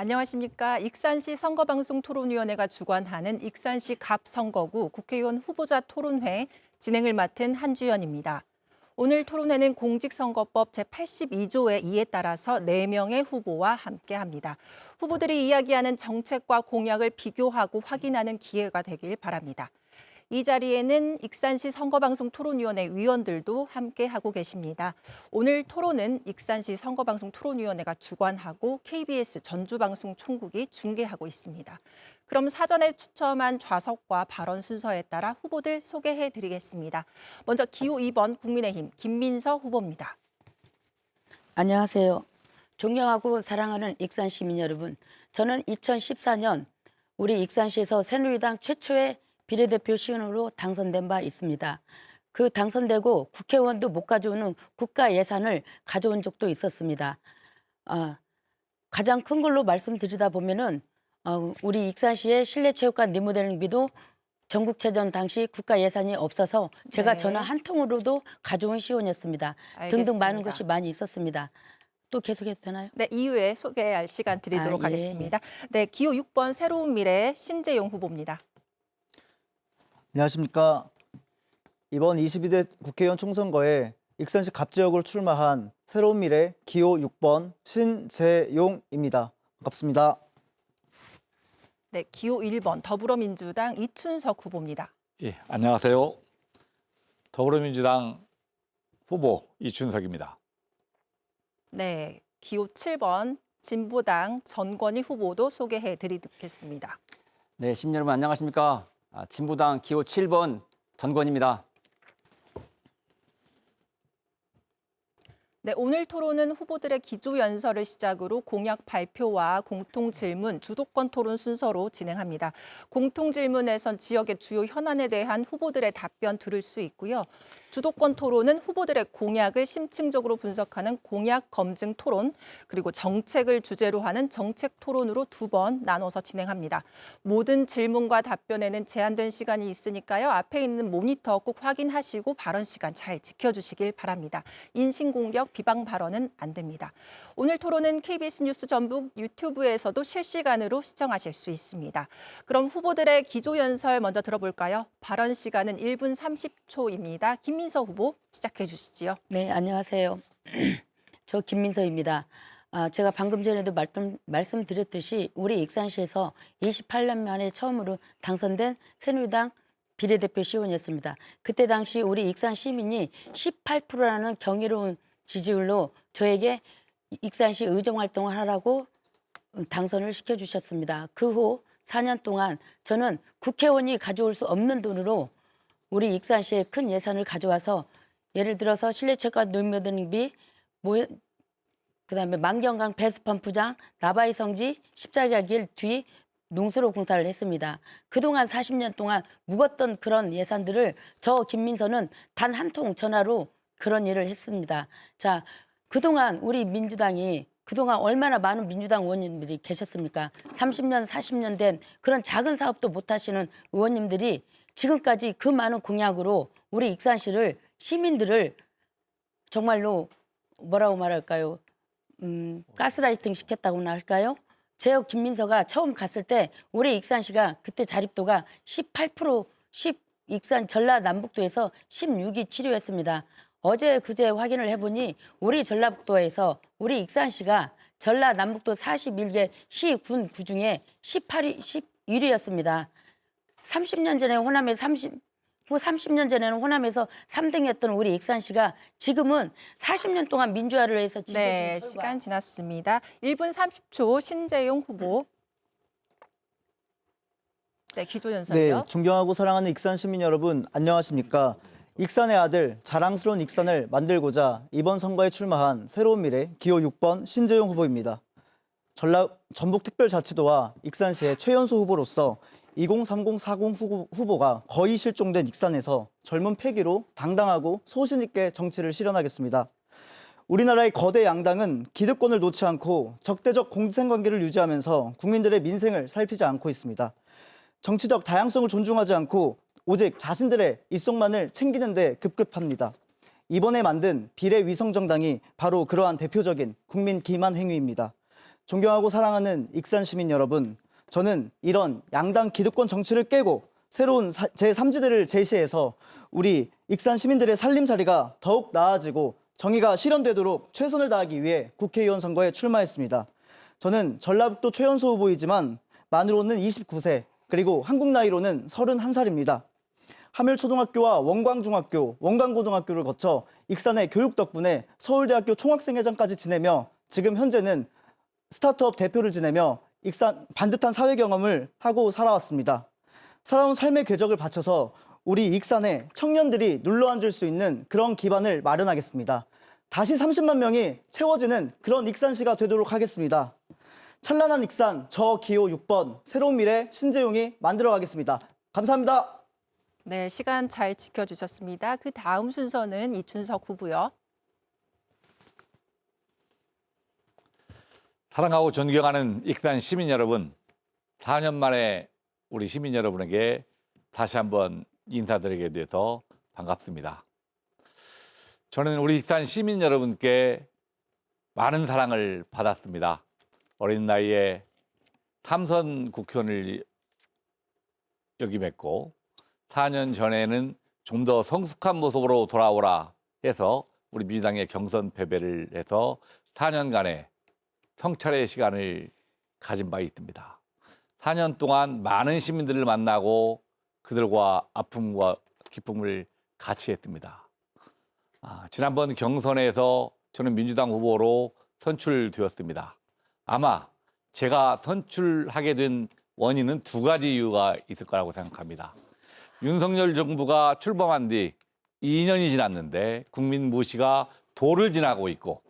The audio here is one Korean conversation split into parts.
안녕하십니까. 익산시 선거방송 토론위원회가 주관하는 익산시 갑 선거구 국회의원 후보자 토론회 진행을 맡은 한주연입니다. 오늘 토론회는 공직선거법 제82조의 2에 따라서 4명의 후보와 함께합니다. 후보들이 이야기하는 정책과 공약을 비교하고 확인하는 기회가 되길 바랍니다. 이 자리에는 익산시 선거방송 토론위원회 위원들도 함께하고 계십니다. 오늘 토론은 익산시 선거방송 토론위원회가 주관하고 KBS 전주방송 총국이 중계하고 있습니다. 그럼 사전에 추첨한 좌석과 발언 순서에 따라 후보들 소개해드리겠습니다. 먼저 기호 2번 국민의힘 김민서 후보입니다. 안녕하세요. 존경하고 사랑하는 익산 시민 여러분. 저는 2014년 우리 익산시에서 새누리당 최초의 비례대표 시원으로 당선된 바 있습니다. 그 당선되고 국회의원도 못 가져오는 국가 예산을 가져온 적도 있었습니다. 가장 큰 걸로 말씀드리다 보면은 우리 익산시의 실내체육관 리모델링비도 전국체전 당시 국가 예산이 없어서 제가 전화 한 통으로도 가져온 시원이었습니다. 등등 많은 것이 많이 있었습니다. 또 계속해도 되나요? 네, 이후에 소개할 시간 드리도록 하겠습니다. 네, 기호 6번 새로운 미래 신재용 후보입니다. 안녕하십니까. 이번 22대 국회의원 총선거에 익산시 갑지역으로 출마한 새로운 미래 기호 6번 신재용입니다. 반갑습니다. 네, 기호 1번 더불어민주당 이춘석 후보입니다. 예, 안녕하세요. 더불어민주당 후보 이춘석입니다. 네, 기호 7번 진보당 전권희 후보도 소개해 드리겠습니다. 네, 시민 여러분 안녕하십니까. 진보당 기호 7번 전권입니다. 네, 오늘 토론은 후보들의 기조연설을 시작으로 공약 발표와 공통질문, 주도권 토론 순서로 진행합니다. 공통질문에선 지역의 주요 현안에 대한 후보들의 답변 들을 수 있고요. 주도권 토론은 후보들의 공약을 심층적으로 분석하는 공약 검증 토론, 그리고 정책을 주제로 하는 정책 토론으로 2번 나눠서 진행합니다. 모든 질문과 답변에는 제한된 시간이 있으니까요. 앞에 있는 모니터 꼭 확인하시고 발언 시간 잘 지켜주시길 바랍니다. 인신공격, 비방 발언은 안 됩니다. 오늘 토론은 KBS 뉴스 전북 유튜브에서도 실시간으로 시청하실 수 있습니다. 그럼 후보들의 기조연설 먼저 들어볼까요? 발언 시간은 1분 30초입니다. 김민서 후보 시작해 주시지요. 네, 안녕하세요. 저 김민서입니다. 제가 방금 전에도 말씀드렸듯이 우리 익산시에서 28년 만에 처음으로 당선된 새누리당 비례대표 시원이었습니다. 그때 당시 우리 익산 시민이 18%라는 경이로운 지지율로 저에게 익산시 의정활동을 하라고 당선을 시켜주셨습니다. 그 후 4년 동안 저는 국회의원이 가져올 수 없는 돈으로 우리 익산시에 큰 예산을 가져와서 예를 들어서 실내체육관 리모델링비, 그다음에 만경강 배수펌프장, 나바이 성지, 십자가 길 뒤 농수로 공사를 했습니다. 그동안 40년 동안 묵었던 그런 예산들을 저 김민서는 단 한 통 전화로 그런 일을 했습니다. 자, 그동안 우리 민주당이 그동안 얼마나 많은 민주당 의원님들이 계셨습니까? 30년, 40년 된 그런 작은 사업도 못 하시는 의원님들이 지금까지 그 많은 공약으로 우리 익산시를 시민들을 정말로 뭐라고 말할까요? 가스라이팅 시켰다고나 할까요? 제어 김민서가 처음 갔을 때 우리 익산시가 그때 자립도가 18%, 익산 전라남북도에서 16위 7위였습니다. 어제 그제 확인을 해보니 우리 전라북도에서 우리 익산시가 전라남북도 41개 시, 군, 구 중에 11위였습니다. 30년 전에는 호남에서 3등이었던 우리 익산시가 지금은 40년 동안 민주화를 해서 지지해준 네, 시간 지났습니다. 1분 30초 신재용 후보. 네, 기조연설이요. 네, 존경하고 사랑하는 익산 시민 여러분 안녕하십니까. 익산의 아들, 자랑스러운 익산을 만들고자 이번 선거에 출마한 새로운 미래 기호 6번 신재용 후보입니다. 전북특별자치도와 익산시의 최연소 후보로서 2030-40 후보가 거의 실종된 익산에서 젊은 패기로 당당하고 소신 있게 정치를 실현하겠습니다. 우리나라의 거대 양당은 기득권을 놓지 않고 적대적 공생관계를 유지하면서 국민들의 민생을 살피지 않고 있습니다. 정치적 다양성을 존중하지 않고 오직 자신들의 이속만을 챙기는 데 급급합니다. 이번에 만든 비례위성정당이 바로 그러한 대표적인 국민 기만 행위입니다. 존경하고 사랑하는 익산 시민 여러분, 저는 이런 양당 기득권 정치를 깨고 새로운 제3지대를 제시해서 우리 익산 시민들의 살림살이가 더욱 나아지고 정의가 실현되도록 최선을 다하기 위해 국회의원 선거에 출마했습니다. 저는 전라북도 최연소 후보이지만 만으로는 29세, 그리고 한국 나이로는 31살입니다. 하멸초등학교와 원광중학교, 원광고등학교를 거쳐 익산의 교육 덕분에 서울대학교 총학생회장까지 지내며 지금 현재는 스타트업 대표를 지내며 익산 반듯한 사회 경험을 하고 살아왔습니다. 살아온 삶의 궤적을 바쳐서 우리 익산의 청년들이 눌러앉을 수 있는 그런 기반을 마련하겠습니다. 다시 30만 명이 채워지는 그런 익산시가 되도록 하겠습니다. 찬란한 익산, 저 기호 6번, 새로운 미래 신재용이 만들어가겠습니다. 감사합니다. 네, 시간 잘 지켜주셨습니다. 그 다음 순서는 이춘석 후보요. 사랑하고 존경하는 익산 시민 여러분, 4년 만에 우리 시민 여러분에게 다시 한번 인사드리게 돼서 반갑습니다. 저는 우리 익산 시민 여러분께 많은 사랑을 받았습니다. 어린 나이에 삼선 국회의원을 역임했고 4년 전에는 좀 더 성숙한 모습으로 돌아오라 해서 우리 민주당의 경선 패배를 해서 4년간의 성찰의 시간을 가진 바 있습니다. 4년 동안 많은 시민들을 만나고 그들과 아픔과 기쁨을 같이 했습니다. 지난번 경선에서 저는 민주당 후보로 선출되었습니다. 아마 제가 선출하게 된 원인은 두 가지 이유가 있을 거라고 생각합니다. 윤석열 정부가 출범한 뒤 2년이 지났는데 국민 무시가 도를 지나고 있고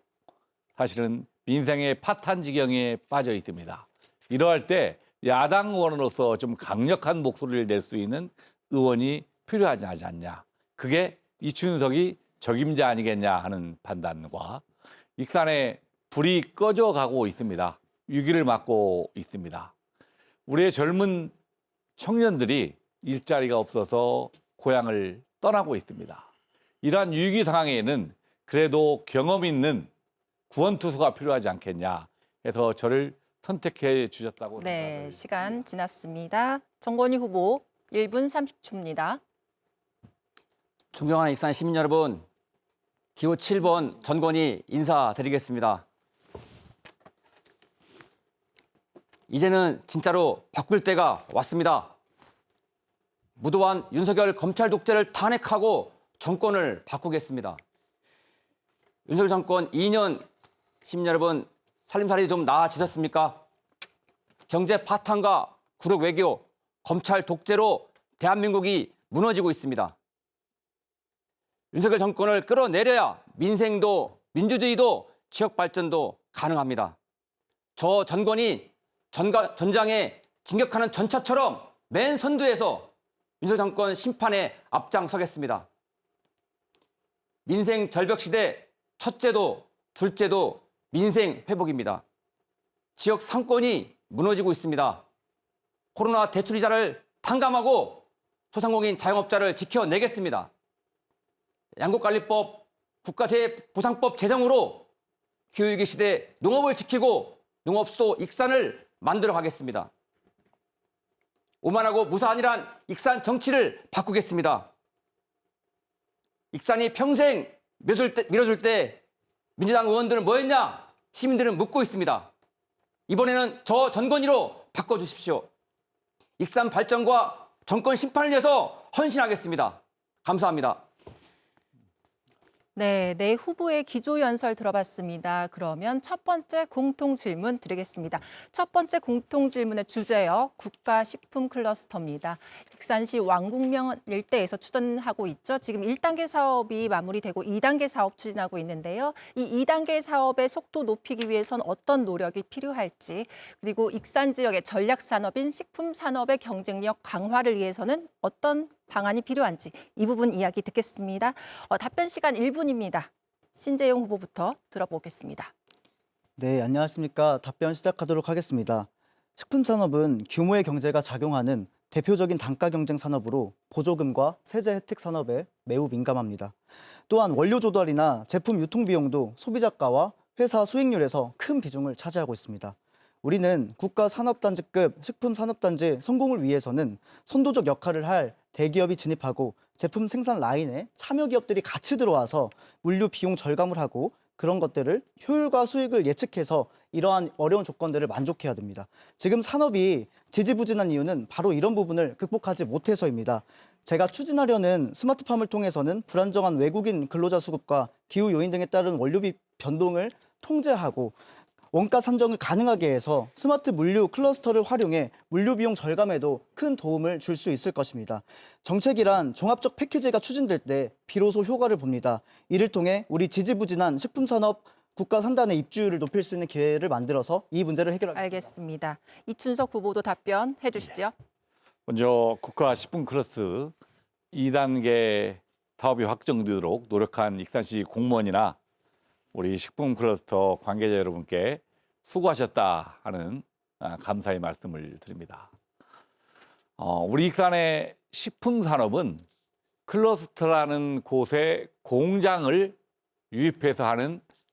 사실은 민생의 파탄 지경에 빠져 있습니다. 이러할 때 야당 의원으로서 좀 강력한 목소리를 낼 수 있는 의원이 필요하지 않냐. 그게 이춘석이 적임자 아니겠냐 하는 판단과 익산에 불이 꺼져가고 있습니다. 위기를 맞고 있습니다. 우리의 젊은 청년들이 일자리가 없어서 고향을 떠나고 있습니다. 이러한 위기 상황에는 그래도 경험 있는 구원투수가 필요하지 않겠냐 해서 저를 선택해 주셨다고 네, 생각을 시간 지났습니다. 정건희 후보 1분 30초입니다. 존경하는 익산 시민 여러분, 기호 7번 전건희 인사드리겠습니다. 이제는 진짜로 바꿀 때가 왔습니다. 무도한 윤석열 검찰 독재를 탄핵하고 정권을 바꾸겠습니다. 윤석열 정권 2년 시민 여러분, 살림살이 좀 나아지셨습니까? 경제 파탄과 굴욕 외교, 검찰 독재로 대한민국이 무너지고 있습니다. 윤석열 정권을 끌어내려야 민생도 민주주의도 지역 발전도 가능합니다. 저 전권이 전장에 진격하는 전차처럼 맨 선두에서 윤석열 정권 심판에 앞장서겠습니다. 민생 절벽 시대 첫째도 둘째도 민생 회복입니다. 지역 상권이 무너지고 있습니다. 코로나 대출이자를 탕감하고 소상공인 자영업자를 지켜내겠습니다. 양곡관리법, 국가재해보상법 제정으로 기후위기 시대 농업을 지키고 농업수도 익산을 만들어 가겠습니다. 오만하고 무사한이란 익산 정치를 바꾸겠습니다. 익산이 평생 밀어줄 때 민주당 의원들은 뭐 했냐? 시민들은 묻고 있습니다. 이번에는 저 전건희로 바꿔주십시오. 익산 발전과 정권 심판을 위해서 헌신하겠습니다. 감사합니다. 네, 네 후보의 기조연설 들어봤습니다. 그러면 첫 번째 공통 질문 드리겠습니다. 첫 번째 공통 질문의 주제요. 국가식품 클러스터입니다. 익산시 왕국면 일대에서 추진하고 있죠. 지금 1단계 사업이 마무리되고 2단계 사업 추진하고 있는데요. 이 2단계 사업의 속도 높이기 위해선 어떤 노력이 필요할지, 그리고 익산 지역의 전략 산업인 식품 산업의 경쟁력 강화를 위해서는 어떤 방안이 필요한지 이 부분 이야기 듣겠습니다. 답변 시간 1분입니다. 신재용 후보부터 들어보겠습니다. 네, 안녕하십니까. 답변 시작하도록 하겠습니다. 식품산업은 규모의 경제가 작용하는 대표적인 단가 경쟁 산업으로 보조금과 세제 혜택 산업에 매우 민감합니다. 또한 원료 조달이나 제품 유통 비용도 소비자가와 회사 수익률에서 큰 비중을 차지하고 있습니다. 우리는 국가산업단지급 식품산업단지 성공을 위해서는 선도적 역할을 할 대기업이 진입하고 제품 생산 라인에 참여 기업들이 같이 들어와서 물류 비용 절감을 하고 그런 것들을 효율과 수익을 예측해서 이러한 어려운 조건들을 만족해야 됩니다. 지금 산업이 지지부진한 이유는 바로 이런 부분을 극복하지 못해서입니다. 제가 추진하려는 스마트팜을 통해서는 불안정한 외국인 근로자 수급과 기후 요인 등에 따른 원료비 변동을 통제하고 원가 산정을 가능하게 해서 스마트 물류 클러스터를 활용해 물류 비용 절감에도 큰 도움을 줄 수 있을 것입니다. 정책이란 종합적 패키지가 추진될 때 비로소 효과를 봅니다. 이를 통해 우리 지지부진한 식품산업 국가 3단의 입주율을 높일 수 있는 기회를 만들어서 이 문제를 해결하겠습니다. 알겠습니다. 이춘석 후보도 답변해 주시죠. 먼저 국가 식품 클러스 2단계 사업이 확정되도록 노력한 익산시 공무원이나 우리 식품 클러스터 관계자 여러분께 수고하셨다 하는 감사의 말씀을 드립니다. 우리 익산의 식품 산업은 클러스터라는 곳에 공장을 유입해서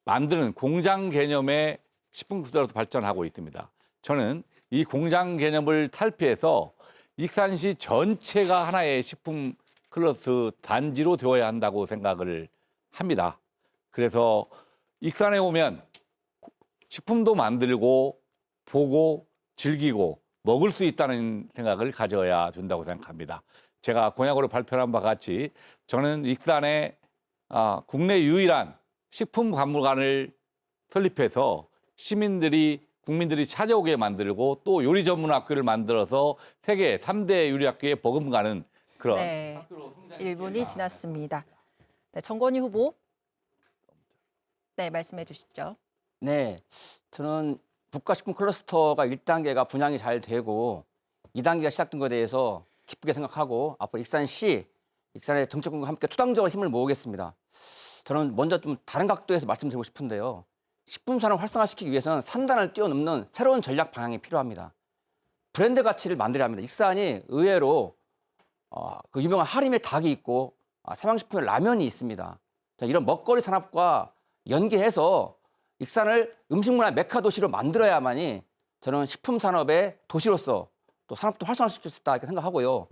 만드는 공장 개념의 식품 클러스터로 발전하고 있습니다. 저는 이 공장 개념을 탈피해서 익산시 전체가 하나의 식품 클러스터 단지로 되어야 한다고 생각을 합니다. 그래서 익산에 오면 식품도 만들고 보고 즐기고 먹을 수 있다는 생각을 가져야 된다고 생각합니다. 제가 공약으로 발표한 바 같이 저는 익산에 국내 유일한 식품박물관을 설립해서 국민들이 찾아오게 만들고 또 요리 전문 학교를 만들어서 세계 3대 요리학교에 버금가는 그런 네, 1분이 지났습니다. 네, 정건희 후보. 네, 말씀해 주시죠. 네, 저는 국가식품 클러스터가 1단계가 분양이 잘 되고 2단계가 시작된 것에 대해서 기쁘게 생각하고 앞으로 익산의 정책군과 함께 투당적으로 힘을 모으겠습니다. 저는 먼저 좀 다른 각도에서 말씀드리고 싶은데요. 식품산업 활성화시키기 위해서는 산단을 뛰어넘는 새로운 전략 방향이 필요합니다. 브랜드 가치를 만들어야 합니다. 익산이 의외로 그 유명한 하림의 닭이 있고 삼양식품의 라면이 있습니다. 이런 먹거리 산업과 연계해서 익산을 음식문화 메카 도시로 만들어야만이 저는 식품 산업의 도시로서 또 산업도 활성화시킬 수 있다 이렇게 생각하고요.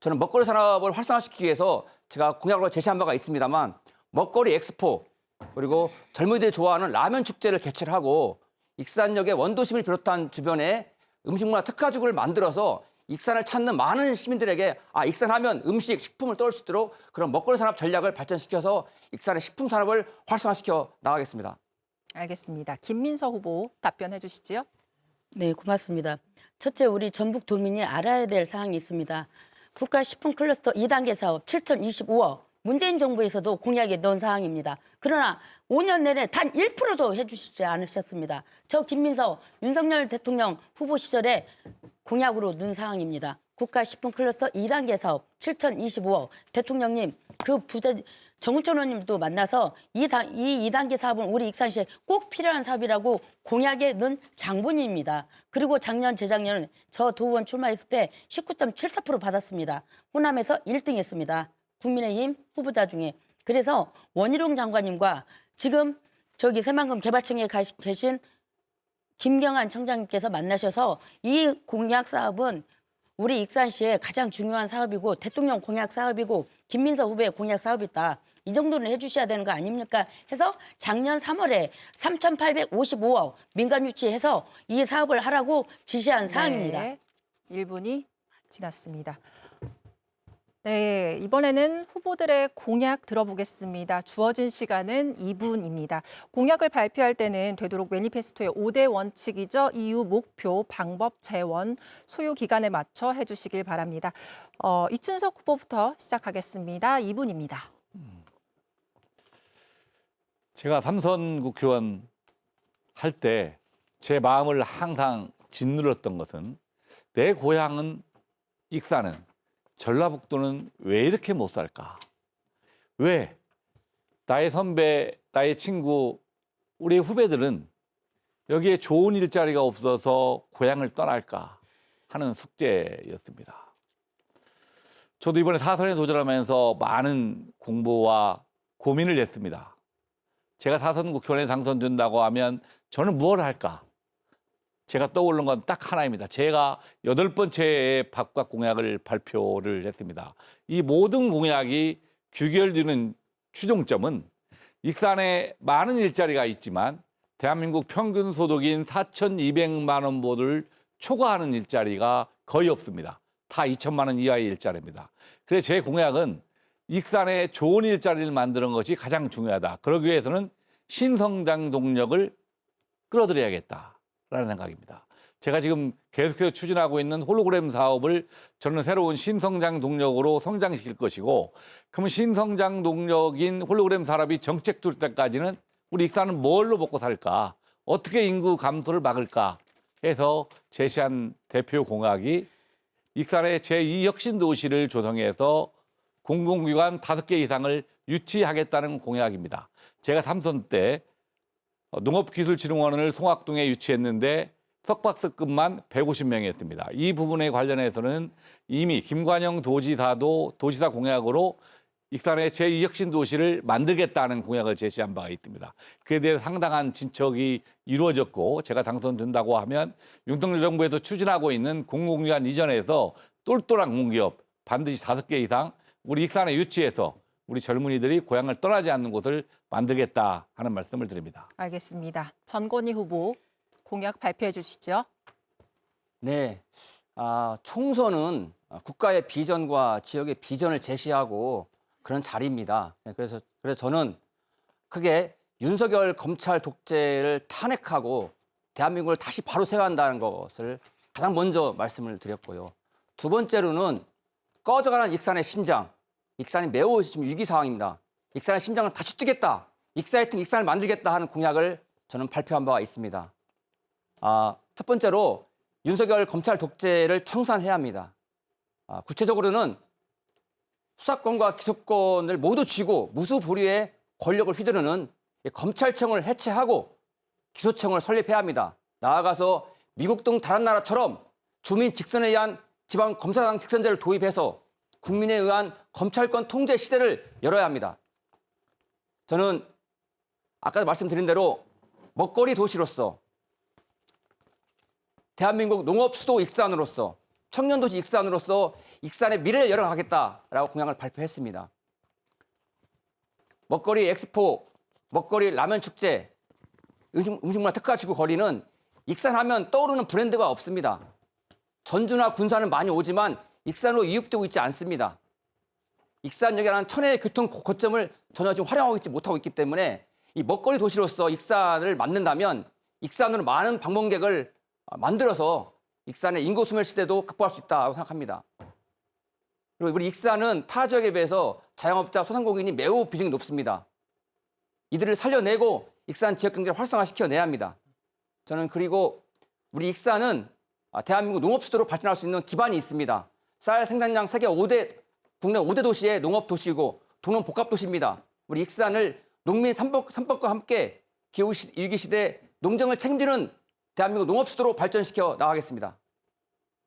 저는 먹거리 산업을 활성화시키기 위해서 제가 공약으로 제시한 바가 있습니다만 먹거리 엑스포 그리고 젊은이들이 좋아하는 라면 축제를 개최를 하고 익산역의 원도심을 비롯한 주변에 음식문화 특화지구를 만들어서 익산을 찾는 많은 시민들에게 익산하면 음식, 식품을 떠올 수 있도록 그런 먹거리 산업 전략을 발전시켜서 익산의 식품 산업을 활성화시켜 나가겠습니다. 알겠습니다. 김민서 후보 답변해 주시죠. 네, 고맙습니다. 첫째, 우리 전북 도민이 알아야 될 사항이 있습니다. 국가식품클러스터 2단계 사업 7,025억. 문재인 정부에서도 공약에 넣은 사항입니다. 그러나 5년 내내 단 1%도 해주시지 않으셨습니다. 저 김민서 윤석열 대통령 후보 시절에 공약으로 넣은 사항입니다. 국가식품클러스터 2단계 사업 7,025억. 대통령님, 정우천 의원님도 만나서 이 2단계 사업은 우리 익산시에 꼭 필요한 사업이라고 공약에 넣은 장본인입니다. 그리고 작년, 재작년 저 도의원 출마했을 때 19.74% 받았습니다. 호남에서 1등 했습니다. 국민의힘 후보자 중에. 그래서 원희룡 장관님과 지금 저기 새만금 개발청에 계신 김경환 청장님께서 만나셔서 이 공약 사업은 우리 익산시의 가장 중요한 사업이고 대통령 공약 사업이고 김민서 후보의 공약 사업이다. 이 정도는 해주셔야 되는 거 아닙니까? 해서 작년 3월에 3,855억 민간 유치해서 이 사업을 하라고 지시한 사항입니다. 네, 1분이 지났습니다. 네, 이번에는 후보들의 공약 들어보겠습니다. 주어진 시간은 2분입니다. 공약을 발표할 때는 되도록 매니페스토의 5대 원칙이죠. 이유, 목표, 방법, 재원, 소요 기간에 맞춰 해주시길 바랍니다. 이춘석 후보부터 시작하겠습니다. 2분입니다. 제가 삼선 국회의원 할 때 제 마음을 항상 짓눌렀던 것은 내 고향은 익산은 전라북도는 왜 이렇게 못 살까? 왜 나의 선배, 나의 친구, 우리 후배들은 여기에 좋은 일자리가 없어서 고향을 떠날까 하는 숙제였습니다. 저도 이번에 사선에 도전하면서 많은 공부와 고민을 했습니다. 제가 사선 국회의원에 당선된다고 하면 저는 무엇을 할까? 제가 떠오르는 건 딱 하나입니다. 제가 8번째의 밥값 공약을 발표를 했습니다. 이 모든 공약이 귀결되는 최종점은 익산에 많은 일자리가 있지만 대한민국 평균 소득인 4,200만 원보를 초과하는 일자리가 거의 없습니다. 다 2천만 원 이하의 일자리입니다. 그래서 제 공약은 익산에 좋은 일자리를 만드는 것이 가장 중요하다. 그러기 위해서는 신성장 동력을 끌어들여야겠다라는 생각입니다. 제가 지금 계속해서 추진하고 있는 홀로그램 사업을 저는 새로운 신성장 동력으로 성장시킬 것이고, 그러면 신성장 동력인 홀로그램 산업이 정책될 때까지는 우리 익산은 뭘로 먹고 살까? 어떻게 인구 감소를 막을까? 해서 제시한 대표 공약이 익산의 제2혁신 도시를 조성해서 공공기관 5개 이상을 유치하겠다는 공약입니다. 제가 삼선 때 농업기술진흥원을 송악동에 유치했는데 석박사급만 150명이었습니다. 이 부분에 관련해서는 이미 김관영 도지사도 도지사 공약으로 익산의 제2혁신 도시를 만들겠다는 공약을 제시한 바가 있습니다. 그에 대해 상당한 진척이 이루어졌고, 제가 당선된다고 하면 윤석열 정부에서 추진하고 있는 공공기관 이전에서 똘똘한 공기업 반드시 5개 이상 우리 익산에 유치해서 우리 젊은이들이 고향을 떠나지 않는 곳을 만들겠다 하는 말씀을 드립니다. 알겠습니다. 전건희 후보 공약 발표해 주시죠. 네, 총선은 국가의 비전과 지역의 비전을 제시하고 그런 자리입니다. 그래서 저는 크게 윤석열 검찰 독재를 탄핵하고 대한민국을 다시 바로 세워야 한다는 것을 가장 먼저 말씀을 드렸고요. 두 번째로는 꺼져가는 익산의 심장, 익산이 매우 지금 위기 상황입니다. 익산의 심장을 다시 뛰겠다, 익사이팅 익산을 만들겠다 하는 공약을 저는 발표한 바가 있습니다. 첫 번째로 윤석열 검찰 독재를 청산해야 합니다. 구체적으로는 수사권과 기소권을 모두 쥐고 무수부리의 권력을 휘두르는 검찰청을 해체하고 기소청을 설립해야 합니다. 나아가서 미국 등 다른 나라처럼 주민 직선에 의한 지방 검사장 직선제를 도입해서 국민에 의한 검찰권 통제 시대를 열어야 합니다. 저는 아까도 말씀드린 대로 먹거리 도시로서, 대한민국 농업 수도 익산으로서, 청년도시 익산으로서 익산의 미래를 열어가겠다라고 공약을 발표했습니다. 먹거리 엑스포, 먹거리 라면 축제, 음식문화 특화지구 거리는 익산하면 떠오르는 브랜드가 없습니다. 전주나 군산은 많이 오지만 익산으로 이웃되고 있지 않습니다. 익산역이라는 천혜의 교통 거점을 전혀 지금 활용하고 있지 못하고 있기 때문에 이 먹거리 도시로서 익산을 만든다면 익산으로 많은 방문객을 만들어서 익산의 인구 소멸 시대도 극복할 수 있다고 생각합니다. 그리고 우리 익산은 타 지역에 비해서 자영업자, 소상공인이 매우 비중이 높습니다. 이들을 살려내고 익산 지역 경제를 활성화시켜내야 합니다. 저는 그리고 우리 익산은 대한민국 농업 수도로 발전할 수 있는 기반이 있습니다. 쌀 생산량 세계 5대, 국내 5대 도시의 농업 도시이고 도농 복합 도시입니다. 우리 익산을 농민 3법과 함께 기후위기 시대 농정을 책임지는 대한민국 농업 수도로 발전시켜 나가겠습니다.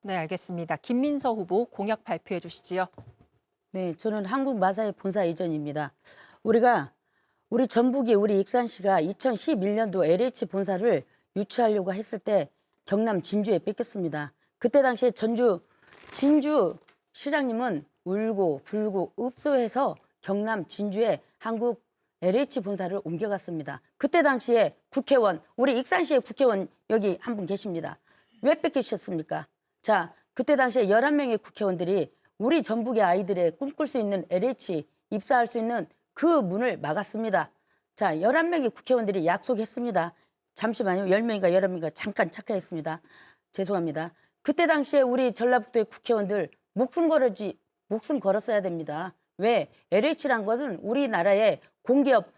네, 알겠습니다. 김민서 후보 공약 발표해 주시지요. 네, 저는 한국 마사회 본사 이전입니다. 우리 전북이 우리 익산시가 2011년도 LH 본사를 유치하려고 했을 때 경남 진주에 뺏겼습니다. 그때 당시에 진주 시장님은 울고 불고 읍소해서 경남 진주에 한국 LH 본사를 옮겨갔습니다. 그때 당시에 국회의원, 우리 익산시의 국회의원 여기 한 분 계십니다. 왜 뺏기셨습니까? 자, 그때 당시에 11명의 국회의원들이 우리 전북의 아이들의 꿈꿀 수 있는 LH 입사할 수 있는 그 문을 막았습니다. 자, 11명의 국회의원들이 약속했습니다. 잠시만요. 10명인가 11명인가 잠깐 착각했습니다. 죄송합니다. 그때 당시에 우리 전라북도의 국회의원들 목숨 걸었어야 됩니다. 왜? LH란 것은 우리나라의 공기업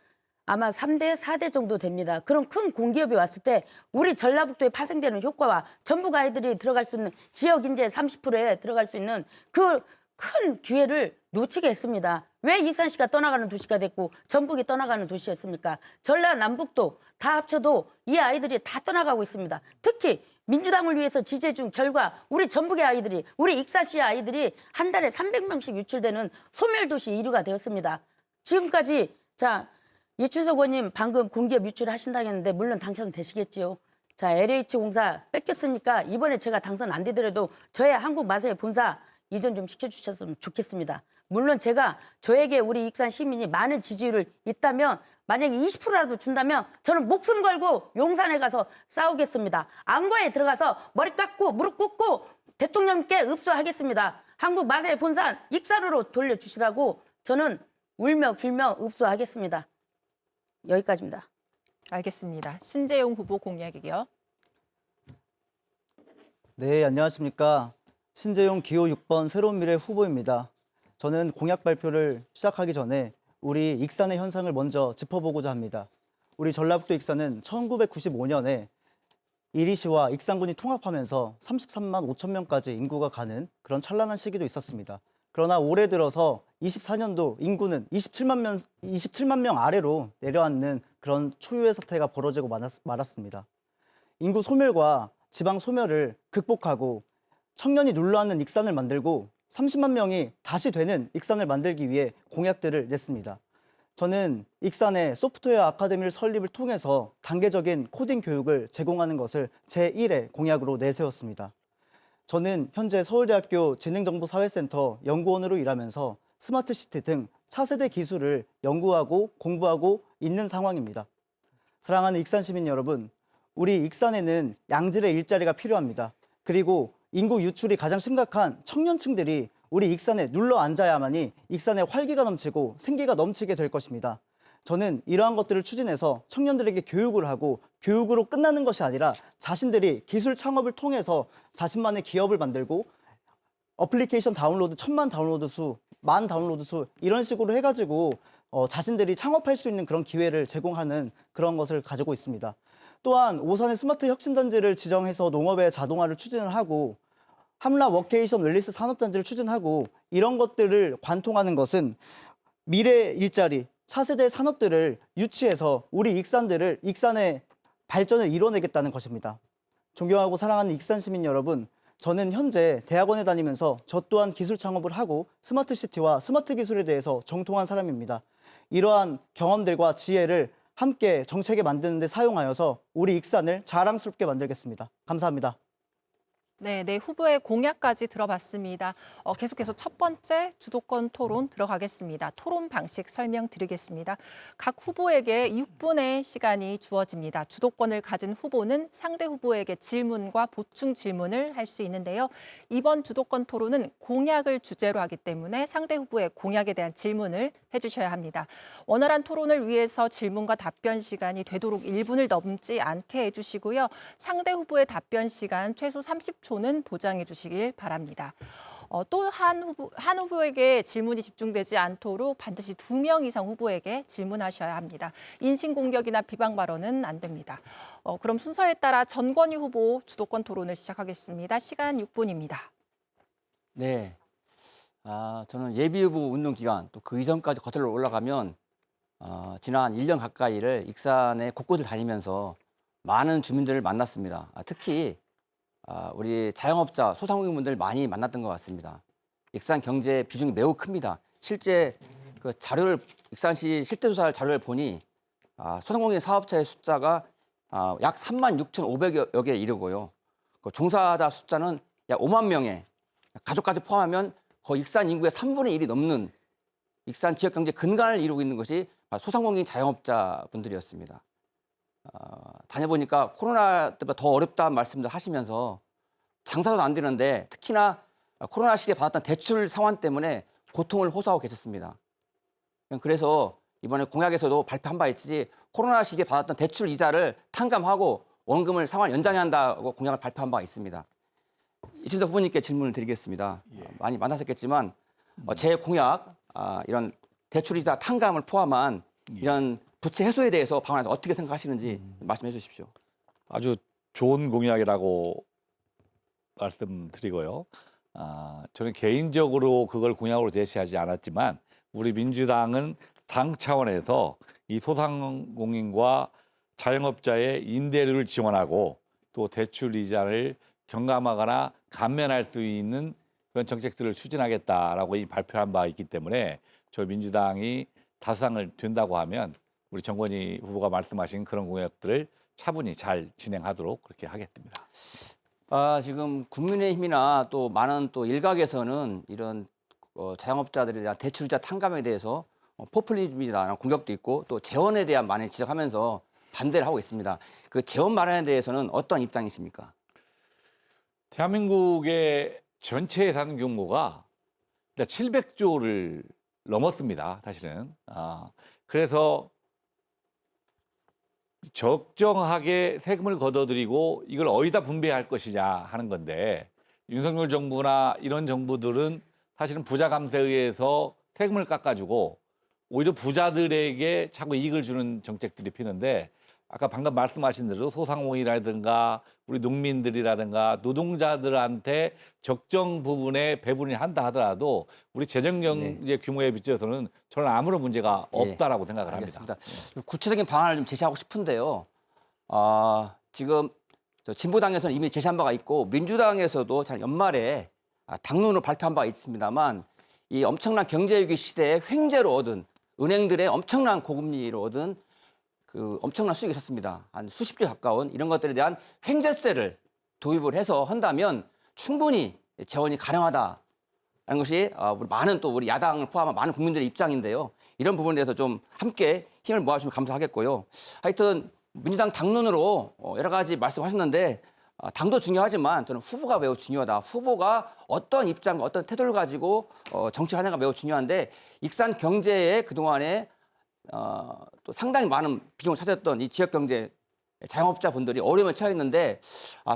아마 3대, 4대 정도 됩니다. 그런 큰 공기업이 왔을 때 우리 전라북도에 파생되는 효과와 전북 아이들이 들어갈 수 있는 지역 인재 30%에 들어갈 수 있는 그 큰 기회를 놓치게 했습니다. 왜 익산시가 떠나가는 도시가 됐고 전북이 떠나가는 도시였습니까? 전라남북도 다 합쳐도 이 아이들이 다 떠나가고 있습니다. 특히 민주당을 위해서 지지해준 결과 우리 전북의 아이들이, 우리 익산시의 아이들이 한 달에 300명씩 유출되는 소멸도시 1위가 되었습니다. 지금까지 자, 이춘석 의원님 방금 공기업 유출하신다고 했는데 물론 당선되시겠지요. 자, LH공사 뺏겼으니까 이번에 제가 당선 안 되더라도 저의 한국마사회 본사 이전 좀 시켜주셨으면 좋겠습니다. 물론 제가 저에게 우리 익산 시민이 많은 지지율을 있다면 만약에 20%라도 준다면 저는 목숨 걸고 용산에 가서 싸우겠습니다. 안과에 들어가서 머리 깎고 무릎 꿇고 대통령께 읍소하겠습니다. 한국마사회 본사 익산으로 돌려주시라고 저는 울며 불며 읍소하겠습니다. 여기까지입니다. 알겠습니다. 신재용 후보 공약이요. 네, 안녕하십니까. 신재용 기호 6번 새로운 미래 후보입니다. 저는 공약 발표를 시작하기 전에 우리 익산의 현상을 먼저 짚어보고자 합니다. 우리 전라북도 익산은 1995년에 이리시와 익산군이 통합하면서 33만 5천 명까지 인구가 가는 그런 찬란한 시기도 있었습니다. 그러나 올해 들어서 24년도 인구는 27만 명 아래로 내려앉는 그런 초유의 사태가 벌어지고 말았습니다. 인구 소멸과 지방 소멸을 극복하고 청년이 눌러앉는 익산을 만들고 30만 명이 다시 되는 익산을 만들기 위해 공약들을 냈습니다. 저는 익산의 소프트웨어 아카데미를 설립을 통해서 단계적인 코딩 교육을 제공하는 것을 제1의 공약으로 내세웠습니다. 저는 현재 서울대학교 지능정보사회센터 연구원으로 일하면서 스마트시티 등 차세대 기술을 연구하고 공부하고 있는 상황입니다. 사랑하는 익산 시민 여러분, 우리 익산에는 양질의 일자리가 필요합니다. 그리고 인구 유출이 가장 심각한 청년층들이 우리 익산에 눌러 앉아야만이 익산에 활기가 넘치고 생기가 넘치게 될 것입니다. 저는 이러한 것들을 추진해서 청년들에게 교육을 하고 교육으로 끝나는 것이 아니라 자신들이 기술 창업을 통해서 자신만의 기업을 만들고 어플리케이션 다운로드 1000만 다운로드 수, 10,000 다운로드 수 이런 식으로 해가지고 자신들이 창업할 수 있는 그런 기회를 제공하는 그런 것을 가지고 있습니다. 또한 오산의 스마트 혁신단지를 지정해서 농업의 자동화를 추진을 하고 함라 워케이션 웰리스 산업단지를 추진하고 이런 것들을 관통하는 것은 미래 일자리, 차세대 산업들을 유치해서 우리 익산의 발전을 이뤄내겠다는 것입니다. 존경하고 사랑하는 익산 시민 여러분, 저는 현재 대학원에 다니면서 저 또한 기술 창업을 하고 스마트 시티와 스마트 기술에 대해서 정통한 사람입니다. 이러한 경험들과 지혜를 함께 정책에 만드는 데 사용하여서 우리 익산을 자랑스럽게 만들겠습니다. 감사합니다. 네, 후보의 공약까지 들어봤습니다. 계속해서 첫 번째 주도권 토론 들어가겠습니다. 토론 방식 설명드리겠습니다. 각 후보에게 6분의 시간이 주어집니다. 주도권을 가진 후보는 상대 후보에게 질문과 보충 질문을 할 수 있는데요. 이번 주도권 토론은 공약을 주제로 하기 때문에 상대 후보의 공약에 대한 질문을 해주셔야 합니다. 원활한 토론을 위해서 질문과 답변 시간이 되도록 1분을 넘지 않게 해주시고요. 상대 후보의 답변 시간 최소 30초는 보장해 주시길 바랍니다. 또 한 후보에게 질문이 집중되지 않도록 반드시 2명 이상 후보에게 질문하셔야 합니다. 인신공격이나 비방 발언은 안 됩니다. 그럼 순서에 따라 전건희 후보 주도권 토론을 시작하겠습니다. 시간 6분입니다. 네. 저는 예비후보 운동 기간 또 그 이전까지 거슬러 올라가면 지난 1년 가까이를 익산의 곳곳을 다니면서 많은 주민들을 만났습니다. 특히 우리 자영업자, 소상공인분들 많이 만났던 것 같습니다. 익산 경제 비중이 매우 큽니다. 실제 그 자료를 익산시 실태조사 자료를 보니 소상공인 사업자의 숫자가 약 36,500여 개 이르고요. 그 종사자 숫자는 약 5만 명에 가족까지 포함하면 거의 익산 인구의 3분의 1이 넘는 익산 지역 경제 근간을 이루고 있는 것이 소상공인 자영업자분들이었습니다. 다녀보니까 코로나 때보다 더 어렵다는 말씀들 하시면서 장사도 안 되는데 특히나 코로나 시기에 받았던 대출 상환 때문에 고통을 호소하고 계셨습니다. 그래서 이번에 공약에서도 발표한 바 있듯이 코로나 시기에 받았던 대출 이자를 탕감하고 원금을 상환 연장한다고 공약을 발표한 바가 있습니다. 이준석 후보님께 질문을 드리겠습니다. 많이 만나셨겠지만 제 공약 이런 대출 이자 탕감을 포함한 이런 부채 해소에 대해서 방안에서 어떻게 생각하시는지 말씀해 주십시오. 아주 좋은 공약이라고 말씀드리고요. 저는 개인적으로 그걸 공약으로 제시하지 않았지만 우리 민주당은 당 차원에서 이 소상공인과 자영업자의 임대료를 지원하고 또 대출 이자를 경감하거나 감면할 수 있는 그런 정책들을 추진하겠다라고 발표한 바 있기 때문에 저 민주당이 다수당을 된다고 하면 우리 정건희 후보가 말씀하신 그런 공약들을 차분히 잘 진행하도록 그렇게 하겠습니다. 지금 국민의힘이나 또 많은 또 일각에서는 이런 자영업자들에 대한 대출자 탕감에 대해서 포퓰리즘이나 공격도 있고 또 재원에 대한 많이 지적하면서 반대를 하고 있습니다. 그 재원 마련에 대해서는 어떤 입장이십니까? 대한민국의 전체 예산 규모가 700조를 넘었습니다. 사실은. 그래서 적정하게 세금을 걷어들이고 이걸 어디다 분배할 것이냐 하는 건데 윤석열 정부나 이런 정부들은 사실은 부자 감세에 의해서 세금을 깎아주고 오히려 부자들에게 자꾸 이익을 주는 정책들이 피는데 아까 방금 말씀하신 대로 소상공인이라든가 우리 농민들이라든가 노동자들한테 적정 부분에 배분을 한다 하더라도 우리 재정 경제 규모에 비춰서는 저는 아무런 문제가 없다라고 생각을 합니다. 알겠습니다. 구체적인 방안을 좀 제시하고 싶은데요. 지금 진보당에서는 이미 제시한 바가 있고 민주당에서도 잘 연말에 당론으로 발표한 바가 있습니다만 이 엄청난 경제위기 시대에 횡재로 얻은 은행들의 엄청난 고금리로 얻은 그 엄청난 수익이 있었습니다. 한 수십 조 가까운 이런 것들에 대한 횡재세를 도입을 해서 한다면 충분히 재원이 가능하다는 것이 우리 야당을 포함한 많은 국민들의 입장인데요. 이런 부분에 대해서 좀 함께 힘을 모아주시면 감사하겠고요. 하여튼 민주당 당론으로 여러 가지 말씀하셨는데 당도 중요하지만 저는 후보가 매우 중요하다. 후보가 어떤 입장과 어떤 태도를 가지고 정치하느냐가 매우 중요한데 익산 경제에 그동안에 또 상당히 많은 비중을 차지했던 이 지역 경제 자영업자분들이 어려움에 처했는데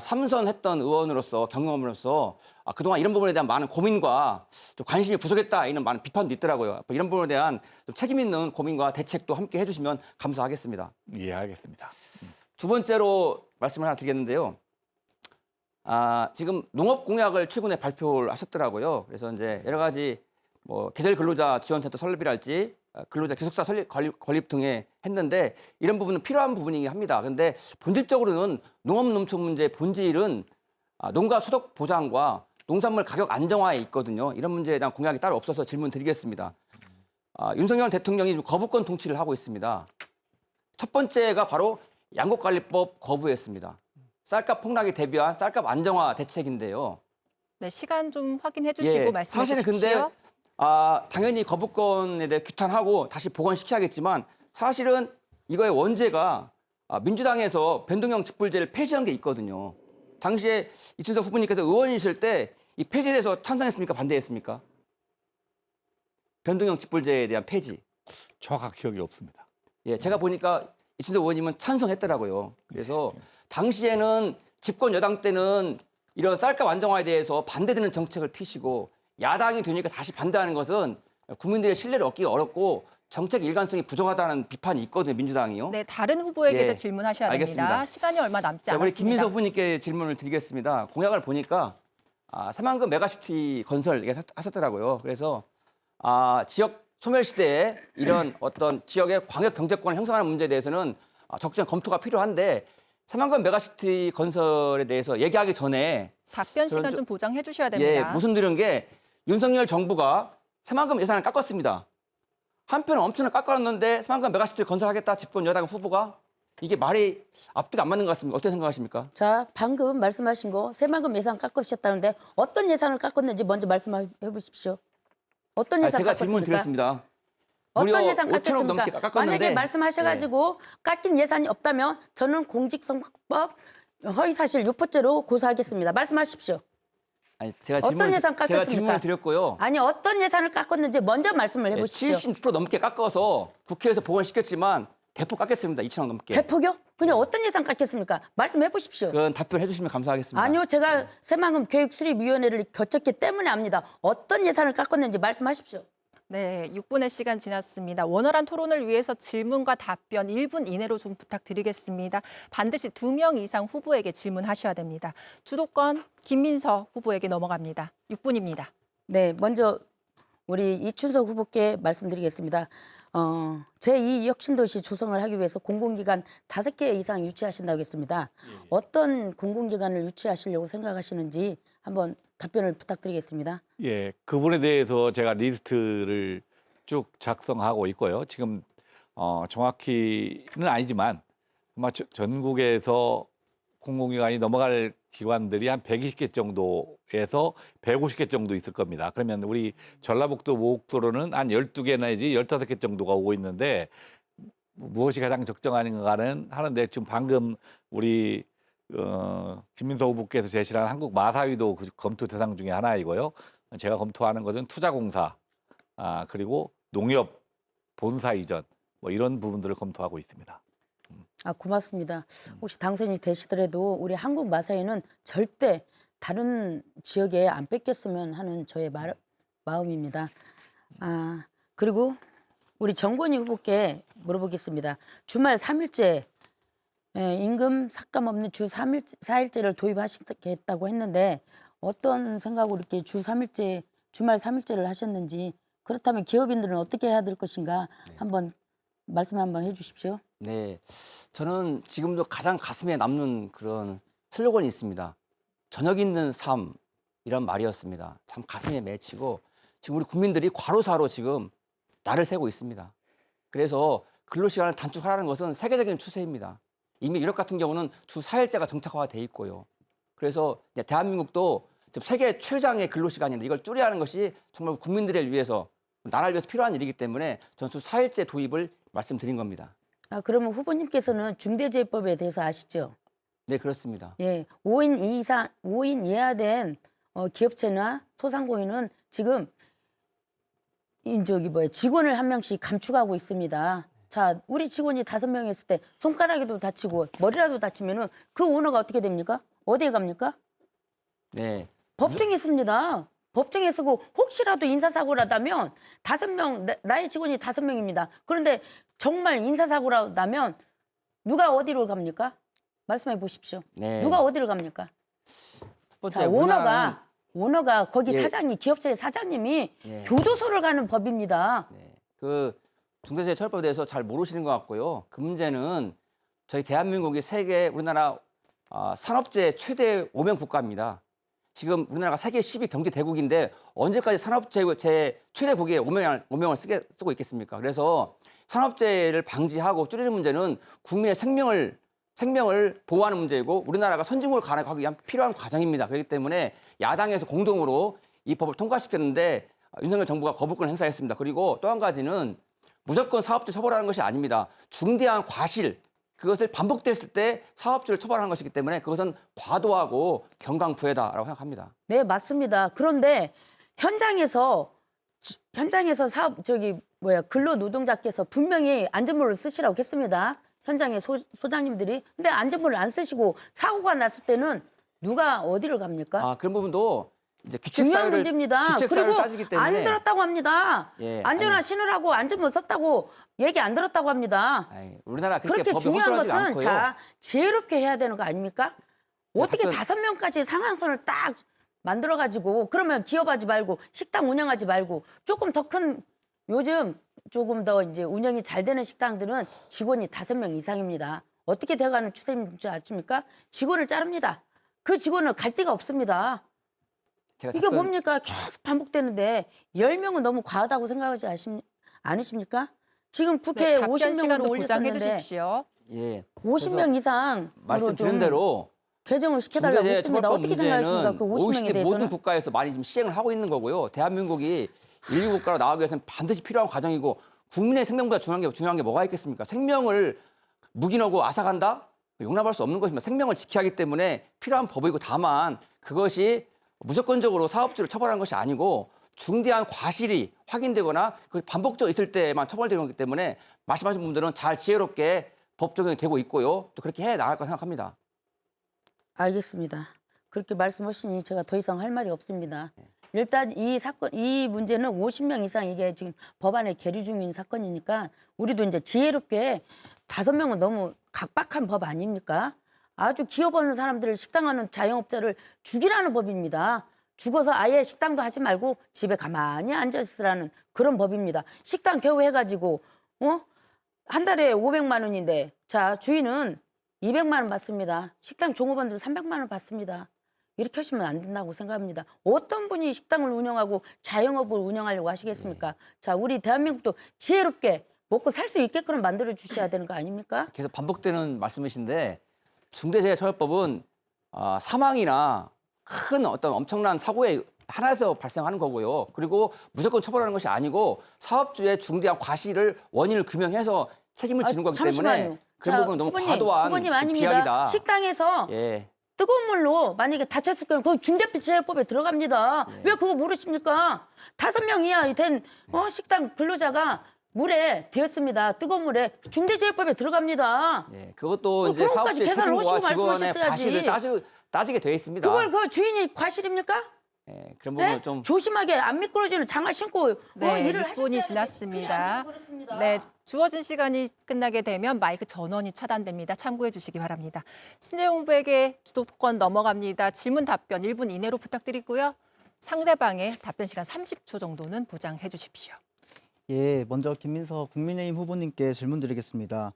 삼선했던 의원으로서 경험으로서 그동안 이런 부분에 대한 많은 고민과 좀 관심이 부족했다 이런 많은 비판도 있더라고요. 이런 부분에 대한 좀 책임 있는 고민과 대책도 함께 해주시면 감사하겠습니다. 이해하겠습니다. 두 번째로 말씀을 하나 드리겠는데요. 지금 농업 공약을 최근에 발표를 하셨더라고요. 그래서 이제 여러 가지 계절 근로자 지원센터 설립이랄지 근로자 기숙사 건립 등에 했는데 이런 부분은 필요한 부분이긴 합니다. 그런데 본질적으로는 농업-농촌 문제의 본질은 농가 소득 보장과 농산물 가격 안정화에 있거든요. 이런 문제에 대한 공약이 따로 없어서 질문 드리겠습니다. 윤석열 대통령이 지금 거부권 통치를 하고 있습니다. 첫 번째가 바로 양곡관리법 거부했습니다. 쌀값 폭락에 대비한 쌀값 안정화 대책인데요. 네, 시간 좀 확인해 주시고 말씀해 사실은 주십시오. 근데 당연히 거부권에 대해 규탄하고 다시 복원시켜야겠지만 사실은 이거의 원죄가 민주당에서 변동형 직불제를 폐지한 게 있거든요. 당시에 이춘석 후보님께서 의원이실 때 이 폐지에 대해서 찬성했습니까? 반대했습니까? 변동형 직불제에 대한 폐지. 정확한 기억이 없습니다. 예, 제가 보니까 이춘석 의원님은 찬성했더라고요. 그래서 당시에는 집권 여당 때는 이런 쌀값 안정화에 대해서 반대되는 정책을 피시고 야당이 되니까 다시 반대하는 것은 국민들의 신뢰를 얻기가 어렵고 정책 일관성이 부족하다는 비판이 있거든요, 민주당이요. 네, 다른 후보에게도 예, 질문하셔야 알겠습니다. 됩니다. 시간이 얼마 남지 자, 우리 않았습니다. 김민석 후보님께 질문을 드리겠습니다. 공약을 보니까 새만금 메가시티 건설 하셨더라고요. 그래서 지역 소멸 시대에 이런 어떤 지역의 광역 경제권을 형성하는 문제에 대해서는 적극적 검토가 필요한데 새만금 메가시티 건설에 대해서 얘기하기 전에 답변 시간 저는 좀 보장해 주셔야 예, 됩니다. 무슨 드는 게 윤석열 정부가 새만금 예산을 깎았습니다. 한편은 엄청나게 깎아놨는데 새만금 메가시티를 건설하겠다 집권 여당 후보가 이게 말이 앞뒤가 안 맞는 것 같습니다. 어떻게 생각하십니까? 자, 방금 말씀하신 거 새만금 예산 깎으셨다는데 어떤 예산을 깎았는지 먼저 말씀해 보십시오. 어떤 예산 제가 깎았습니까? 질문 드렸습니다. 어떤 무려 예산 5천억 깎았습니까? 넘게 깎았는데 만약에 말씀하셔가지고 깎인 예산이 없다면 저는 공직선거법 허위사실 유포죄로 고소하겠습니다. 말씀하십시오. 아니, 제가 어떤 예산 깎았습니까? 제가 질문을 드렸고요. 아니 어떤 예산을 깎았는지 먼저 말씀을 네, 해보십시오. 70% 넘게 깎아서 국회에서 복원시켰지만 대폭 깎겠습니다. 2천억 넘게. 대폭요? 그냥 어떤 예산 깎였습니까? 말씀해 보십시오. 그건 답변해 주시면 감사하겠습니다. 아니요, 제가 새만금 교육수립위원회를 거쳤기 때문에 압니다. 어떤 예산을 깎았는지 말씀하십시오. 네, 6분의 시간 지났습니다. 원활한 토론을 위해서 질문과 답변 1분 이내로 좀 부탁드리겠습니다. 반드시 2명 이상 후보에게 질문하셔야 됩니다. 주도권 김민석 후보에게 넘어갑니다. 6분입니다. 네, 먼저 우리 이춘석 후보께 말씀드리겠습니다. 제2 혁신도시 조성을 하기 위해서 공공기관 5개 이상 유치하신다고 했습니다. 어떤 공공기관을 유치하시려고 생각하시는지 한번 답변을 부탁드리겠습니다. 예, 그분에 대해서 제가 리스트를 쭉 작성하고 있고요. 지금 정확히는 아니지만 아마 전국에서 공공기관이 넘어갈 기관들이 한 120개 정도에서 150개 정도 있을 겁니다. 그러면 우리 전라북도 모국도로는 한 12개 내지 15개 정도가 오고 있는데 무엇이 가장 적정한가는 하는데 지금 방금 우리 김민서 후보께서 제시한 한국 마사위도 그 검토 대상 중에 하나이고요. 제가 검토하는 것은 투자공사, 그리고 농협 본사 이전 뭐 이런 부분들을 검토하고 있습니다. 고맙습니다. 혹시 당선이 되시더라도 우리 한국 마사회는 절대 다른 지역에 안 뺏겼으면 하는 저의 마음입니다. 그리고 우리 정권희 후보께 물어보겠습니다. 주말 3일제 임금 삭감 없는 주 4일제를 도입하시겠다고 했는데 어떤 생각으로 이렇게 주말 3일제를 하셨는지, 그렇다면 기업인들은 어떻게 해야 될 것인가 한번 말씀 한번 해주십시오. 네, 저는 지금도 가장 가슴에 남는 그런 슬로건이 있습니다. 저녁 있는 삶, 이런 말이었습니다. 참 가슴에 맺히고 지금 우리 국민들이 과로사로 지금 날을 새고 있습니다. 그래서 근로시간을 단축하라는 것은 세계적인 추세입니다. 이미 유럽 같은 경우는 주 4일제가 정착화가 돼 있고요. 그래서 대한민국도 지금 세계 최장의 근로시간인데 이걸 줄여야 하는 것이 정말 국민들을 위해서, 나라를 위해서 필요한 일이기 때문에 저는 주 4일제 도입을 말씀드린 겁니다. 그러면 후보님께서는 중대재해법에 대해서 아시죠? 네, 그렇습니다. 예, 5인 이하 된 기업체나 소상공인은 지금 직원을 한 명씩 감축하고 있습니다. 자, 우리 직원이 5명 있을 때 손가락에도 다치고 머리라도 다치면은 그 오너가 어떻게 됩니까? 어디에 갑니까? 네, 법정에 씁니다. 법정에 쓰고 혹시라도 인사사고라 나면 5명, 나의 직원이 5명입니다. 그런데 정말 인사사고라 나면 누가 어디로 갑니까? 말씀해 보십시오. 네. 누가 어디로 갑니까? 첫 번째 자, 오너가 거기 예. 사장이, 기업체의 사장님이 예. 교도소를 가는 법입니다. 네, 그 중대재해처벌법에 대해서 잘 모르시는 것 같고요. 그 문제는 저희 대한민국이 세계 우리나라 산업재해 최대 오명 국가입니다. 지금 우리나라가 세계 10위 경제 대국인데 언제까지 산업재해 최대국에 오명을 쓰고 있겠습니까? 그래서 산업재해를 방지하고 줄이는 문제는 국민의 생명을 보호하는 문제이고 우리나라가 선진국을 가기 위한 필요한 과정입니다. 그렇기 때문에 야당에서 공동으로 이 법을 통과시켰는데 윤석열 정부가 거부권을 행사했습니다. 그리고 또 한 가지는 무조건 사업주 처벌하는 것이 아닙니다. 중대한 과실, 그것을 반복됐을 때 사업주를 처벌하는 것이기 때문에 그것은 과도하고 경강부회다라고 생각합니다. 네, 맞습니다. 그런데 현장에서 근로노동자께서 분명히 안전모를 쓰시라고 했습니다. 현장의 소장님들이. 근데 안전모를 안 쓰시고 사고가 났을 때는 누가 어디를 갑니까? 그런 부분도 이제 중요한 문제입니다. 규칙사유를 그리고 따지기 때문에 안 들었다고 합니다. 예, 안전화 신으라고 안전모 썼다고 얘기 안 들었다고 합니다. 우리나라 그렇게 그렇게 법이 중요한 허술하지 것은 않고요. 지혜롭게 해야 되는 거 아닙니까? 어떻게 가끔- 5명까지 상한선을 딱 만들어가지고 그러면 기업하지 말고 식당 운영하지 말고 조금 더 큰, 요즘 조금 더 이제 운영이 잘 되는 식당들은 직원이 5명 이상입니다. 어떻게 돼가는 추세인 줄 아십니까? 직원을 자릅니다. 그 직원은 갈 데가 없습니다. 제가 이게 뭡니까? 계속 반복되는데 10명은 너무 과하다고 생각하지 않으십니까? 지금 국회에 답변 50명으로 시간도 보장해 올렸었는데 주십시오. 예, 50명 이상으로 말씀드린 좀 대로 개정을 시켜달라고 했습니다. 중대재해처벌법 어떻게 생각하십니까? 그 50명에 OECD 대해서는? 모든 국가에서 많이 지금 시행을 하고 있는 거고요. 대한민국이 인류 국가로 나가기 위해서는 반드시 필요한 과정이고 국민의 생명보다 중요한 게 뭐가 있겠습니까? 생명을 묵인하고 앗아간다? 용납할 수 없는 것입니다. 생명을 지켜야 하기 때문에 필요한 법이고 다만 그것이 무조건적으로 사업주를 처벌하는 것이 아니고 중대한 과실이 확인되거나 그 반복적으로 있을 때만 처벌되는 거기 때문에 말씀하신 분들은 잘 지혜롭게 법 적용이 되고 있고요. 또 그렇게 해 나갈 거 생각합니다. 알겠습니다. 그렇게 말씀하시니 제가 더 이상 할 말이 없습니다. 일단 이 문제는 50명 이상 이게 지금 법안에 계류 중인 사건이니까 우리도 이제 지혜롭게 5명은 너무 각박한 법 아닙니까? 아주 기업 하는 사람들을 식당하는 자영업자를 죽이라는 법입니다. 죽어서 아예 식당도 하지 말고 집에 가만히 앉아 있으라는 그런 법입니다. 식당 겨우 해가지고 한 달에 500만 원인데 자 주인은 200만 원 받습니다. 식당 종업원들 300만 원 받습니다. 이렇게 하시면 안 된다고 생각합니다. 어떤 분이 식당을 운영하고 자영업을 운영하려고 하시겠습니까? 자, 우리 대한민국도 지혜롭게 먹고 살 수 있게끔 만들어 주셔야 되는 거 아닙니까? 계속 반복되는 말씀이신데 중대재해처벌법은 사망이나 큰 어떤 엄청난 사고에 하나에서 발생하는 거고요. 그리고 무조건 처벌하는 것이 아니고 사업주의 중대한 과실을 원인을 규명해서 책임을 지는 거기 때문에 잠시만요. 그런 부분은 너무 과도한 후보님 좀 아닙니다. 비약이다. 식당에서 예. 뜨거운 물로 만약에 다쳤을 경우 그 중대재해법에 들어갑니다. 왜 그거 모르십니까? 5명 이하 된 식당 근로자가 물에 되었습니다. 뜨거운 물에 중대재해법에 들어갑니다. 예. 그것도 이제 그런 것까지 사업주의 계산을 책임과 하시고 직원의 말씀하셨어야지. 과실을 따지게 돼 있습니다. 그걸 그 주인이 과실입니까? 예. 그런 부분은 네? 좀 조심하게 안 미끄러지는 장화 신고 네, 일을 6분이 하셨어야 지났습니다. 되는데 네, 주어진 시간이 끝나게 되면 마이크 전원이 차단됩니다. 참고해 주시기 바랍니다. 신재용 후보에게 주도권 넘어갑니다. 질문 답변 1분 이내로 부탁드리고요. 상대방의 답변 시간 30초 정도는 보장해 주십시오. 예, 먼저 김민석 국민의힘 후보님께 질문 드리겠습니다.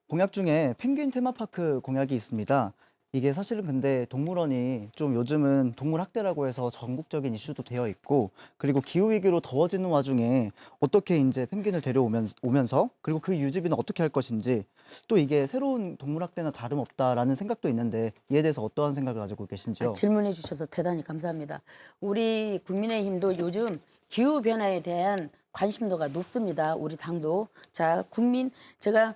공약 중에 펭귄 테마파크 공약이 있습니다. 이게 사실은 근데 동물원이 좀 요즘은 동물 학대라고 해서 전국적인 이슈도 되어 있고, 그리고 기후 위기로 더워지는 와중에 어떻게 이제 펭귄을 데려오면서 그리고 그 유지비는 어떻게 할 것인지, 또 이게 새로운 동물 학대나 다름없다라는 생각도 있는데 이에 대해서 어떠한 생각을 가지고 계신지요? 질문해 주셔서 대단히 감사합니다. 우리 국민의힘도 요즘 기후 변화에 대한 관심도가 높습니다. 우리 당도. 자, 제가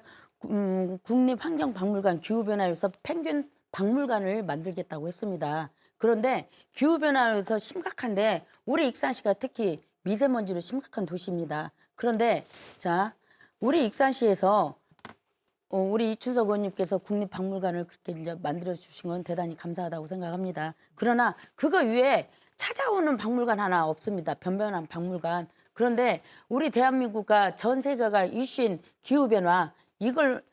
국립환경박물관 기후 변화에서 펭귄 박물관을 만들겠다고 했습니다. 그런데 기후 변화에서 심각한데 우리 익산시가 특히 미세먼지로 심각한 도시입니다. 그런데 자, 우리 익산시에서 우리 이춘석 의원님께서 국립박물관을 그렇게 이제 만들어 주신 건 대단히 감사하다고 생각합니다. 그러나 그거 위에 찾아오는 박물관 하나 없습니다. 변변한 박물관. 그런데 우리 대한민국과 전 세계가 이슈인 기후 변화 이걸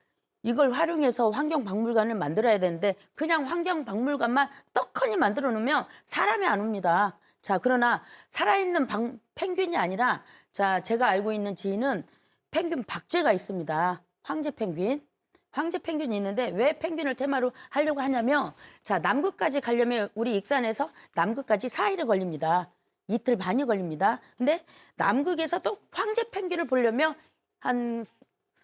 활용해서 환경박물관을 만들어야 되는데 그냥 환경박물관만 떡하니 만들어 놓으면 사람이 안 옵니다. 자, 그러나 살아있는 펭귄이 아니라 자, 제가 알고 있는 지인은 펭귄 박제가 있습니다. 황제 펭귄이 있는데 왜 펭귄을 테마로 하려고 하냐면 자, 남극까지 가려면 우리 익산에서 남극까지 4일이 걸립니다. 이틀 반이 걸립니다. 근데 남극에서 또 황제 펭귄을 보려면 한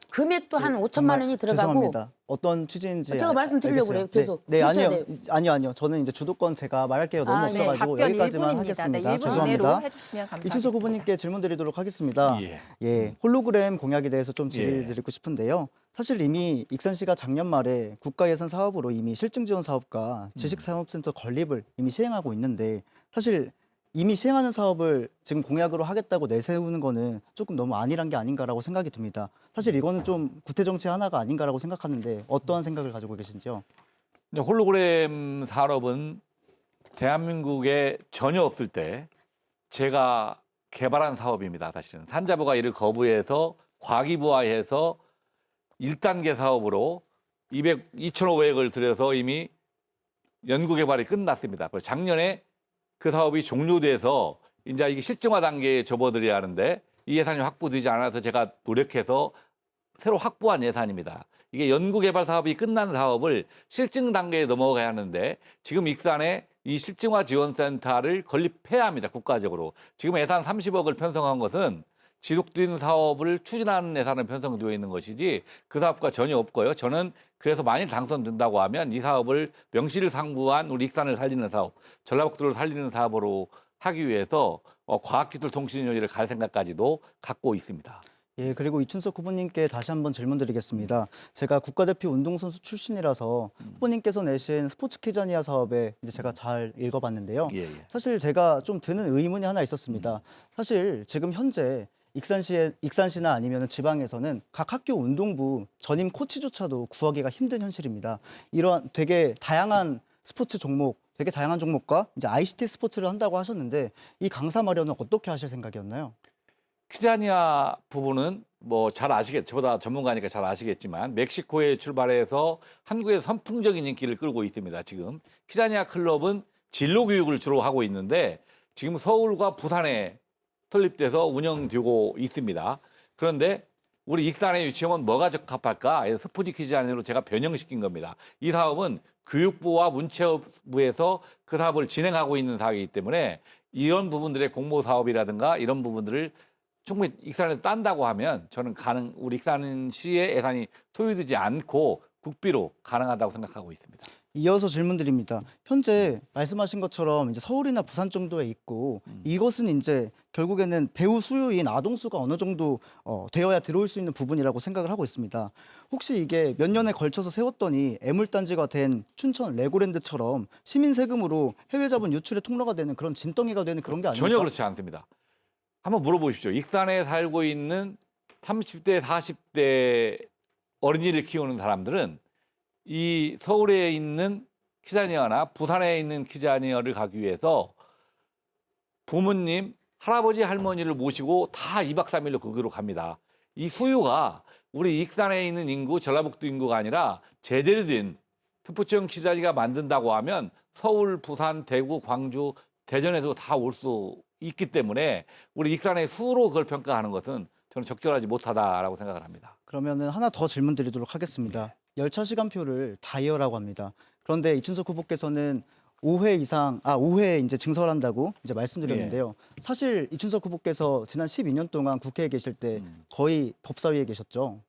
금액도 한 5천만 원이 들어가고. 죄송합니다. 어떤 취지인지 제가 말씀드리려고 그래요. 계속. 네, 그러셔야 아니요. 돼요. 아니요. 저는 이제 주도권 제가 말할 게 너무 네. 없어가지고 답변 여기까지만 1분입니다. 하겠습니다. 네, 1분 죄송합니다. 이내로 해주시면 감사하겠습니다. 이춘석 후보님께 질문 드리도록 하겠습니다. 예, 홀로그램 공약에 대해서 좀 질의드리고 싶은데요. 사실 이미 익산시가 작년 말에 국가예산 사업으로 이미 실증지원 사업과 지식산업센터 건립을 이미 시행하고 있는데, 사실 이미 시행하는 사업을 지금 공약으로 하겠다고 내세우는 거는 조금 너무 안일한 게 아닌가라고 생각이 듭니다. 사실 이거는 좀 구태 정치 하나가 아닌가라고 생각하는데 어떠한 생각을 가지고 계신지요? 홀로그램 산업은 대한민국에 전혀 없을 때 제가 개발한 사업입니다. 사실은 산자부가 이를 거부해서 과기부화해서 1단계 사업으로 2,500억을 들여서 이미 연구 개발이 끝났습니다. 그래서 작년에 그 사업이 종료돼서 이제 이게 실증화 단계에 접어들어야 하는데 이 예산이 확보되지 않아서 제가 노력해서 새로 확보한 예산입니다. 이게 연구 개발 사업이 끝난 사업을 실증 단계에 넘어가야 하는데 지금 익산에 이 실증화 지원센터를 건립해야 합니다. 국가적으로. 지금 예산 30억을 편성한 것은 지속된 사업을 추진하는 예산을 편성되어 있는 것이지 그 사업과 전혀 없고요. 저는 그래서 만일 당선된다고 하면 이 사업을 명실상부한 우리 익산을 살리는 사업, 전라북도를 살리는 사업으로 하기 위해서 과학기술통신위원회를 갈 생각까지도 갖고 있습니다. 예, 그리고 이춘석 후보님께 다시 한번 질문 드리겠습니다. 제가 국가대표 운동선수 출신이라서 후보님께서 내신 스포츠 키자니아 사업에 이제 제가 잘 읽어봤는데요. 사실 제가 좀 드는 의문이 하나 있었습니다. 사실 지금 현재 익산시나 아니면 지방에서는 각 학교 운동부 전임 코치조차도 구하기가 힘든 현실입니다. 이러한 되게 다양한 스포츠 종목, 되게 다양한 종목과 이제 ICT 스포츠를 한다고 하셨는데 이 강사 마련은 어떻게 하실 생각이었나요? 키자니아 부분은 뭐 잘 저보다 전문가니까 잘 아시겠지만 멕시코에 출발해서 한국의 선풍적인 인기를 끌고 있습니다. 지금 키자니아 클럽은 진로 교육을 주로 하고 있는데 지금 서울과 부산에 설립돼서 운영되고 있습니다. 그런데 우리 익산에 유치하면 뭐가 적합할까? 스포츠 키자니아로 제가 변형시킨 겁니다. 이 사업은 교육부와 문체부에서 그 사업을 진행하고 있는 사업이기 때문에 이런 부분들의 공모 사업이라든가 이런 부분들을 충분히 익산에서 딴다고 하면 저는 우리 익산시의 예산이 소요되지 않고 국비로 가능하다고 생각하고 있습니다. 이어서 질문드립니다. 현재 말씀하신 것처럼 이제 서울이나 부산 정도에 있고 이것은 이제 결국에는 배우 수요인 아동 수가 어느 정도 되어야 들어올 수 있는 부분이라고 생각을 하고 있습니다. 혹시 이게 몇 년에 걸쳐서 세웠더니 애물단지가 된 춘천 레고랜드처럼 시민 세금으로 해외 자본 유출의 통로가 되는 그런 짐덩이가 되는 그런 게 아닙니까? 전혀 그렇지 않습니다. 한번 물어보십시오. 익산에 살고 있는 30대, 40대 어린이를 키우는 사람들은 이 서울에 있는 키자니어나 부산에 있는 키자니어를 가기 위해서 부모님, 할아버지, 할머니를 모시고 다 2박 3일로 거기로 갑니다. 이 수요가 우리 익산에 있는 인구, 전라북도 인구가 아니라 제대로 된 특보청 키자니가 만든다고 하면 서울, 부산, 대구, 광주, 대전에도 다 올 수 있기 때문에 우리 익산의 수로 그걸 평가하는 것은 저는 적절하지 못하다라고 생각을 합니다. 그러면은 하나 더 질문 드리도록 하겠습니다. 열차 시간표를 다이어라고 합니다. 그런데 이춘석 후보께서는 5회 이제 증설한다고 이제 말씀드렸는데요. 사실 이춘석 후보께서 지난 12년 동안 국회에 계실 때 거의 법사위에 계셨죠.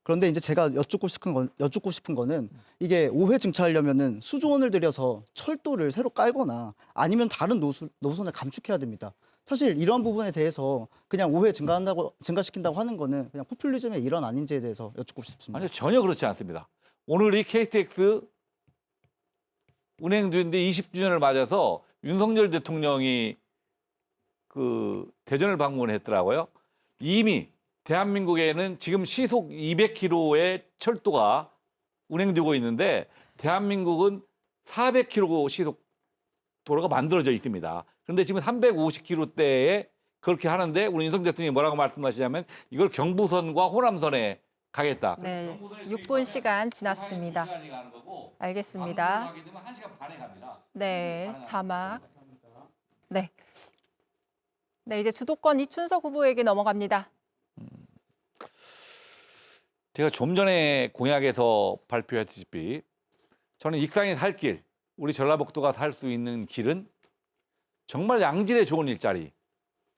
그런데 이제 제가 여쭙고 싶은 거는 이게 5회 증차하려면은 수조 원을 들여서 철도를 새로 깔거나 아니면 다른 노선을 감축해야 됩니다. 사실 이러한 부분에 대해서 그냥 5회 증가시킨다고 하는 거는 그냥 포퓰리즘의 일환 아닌지에 대해서 여쭙고 싶습니다. 아니요, 전혀 그렇지 않습니다. 오늘 이 KTX 운행되는데 20주년을 맞아서 윤석열 대통령이 그 대전을 방문했더라고요. 이미 대한민국에는 지금 시속 200km의 철도가 운행되고 있는데 대한민국은 400km 시속 도로가 만들어져 있습니다. 그런데 지금 350km대에 그렇게 하는데 우리 윤석열 대통령이 뭐라고 말씀하시냐면 이걸 경부선과 호남선에 가겠다. 네, 6분 시간 지났습니다. 알겠습니다. 네, 자막. 네. 네, 이제 주도권 이춘석 후보에게 넘어갑니다. 제가 좀 전에 공약에서 발표했다시피 저는 익산이 살 길, 우리 전라북도가 살 수 있는 길은 정말 양질의 좋은 일자리,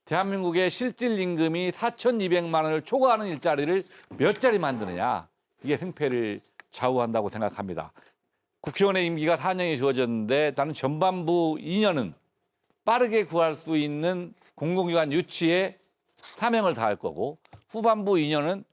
대한민국의 실질 임금이 4,200만 원을 초과하는 일자리를 몇 자리 만드느냐, 이게 승패를 좌우한다고 생각합니다. 국회의원의 임기가 4년이 주어졌는데 나는 전반부 2년은 빠르게 구할 수 있는 공공기관 유치에 사명을 다할 거고 후반부 2년은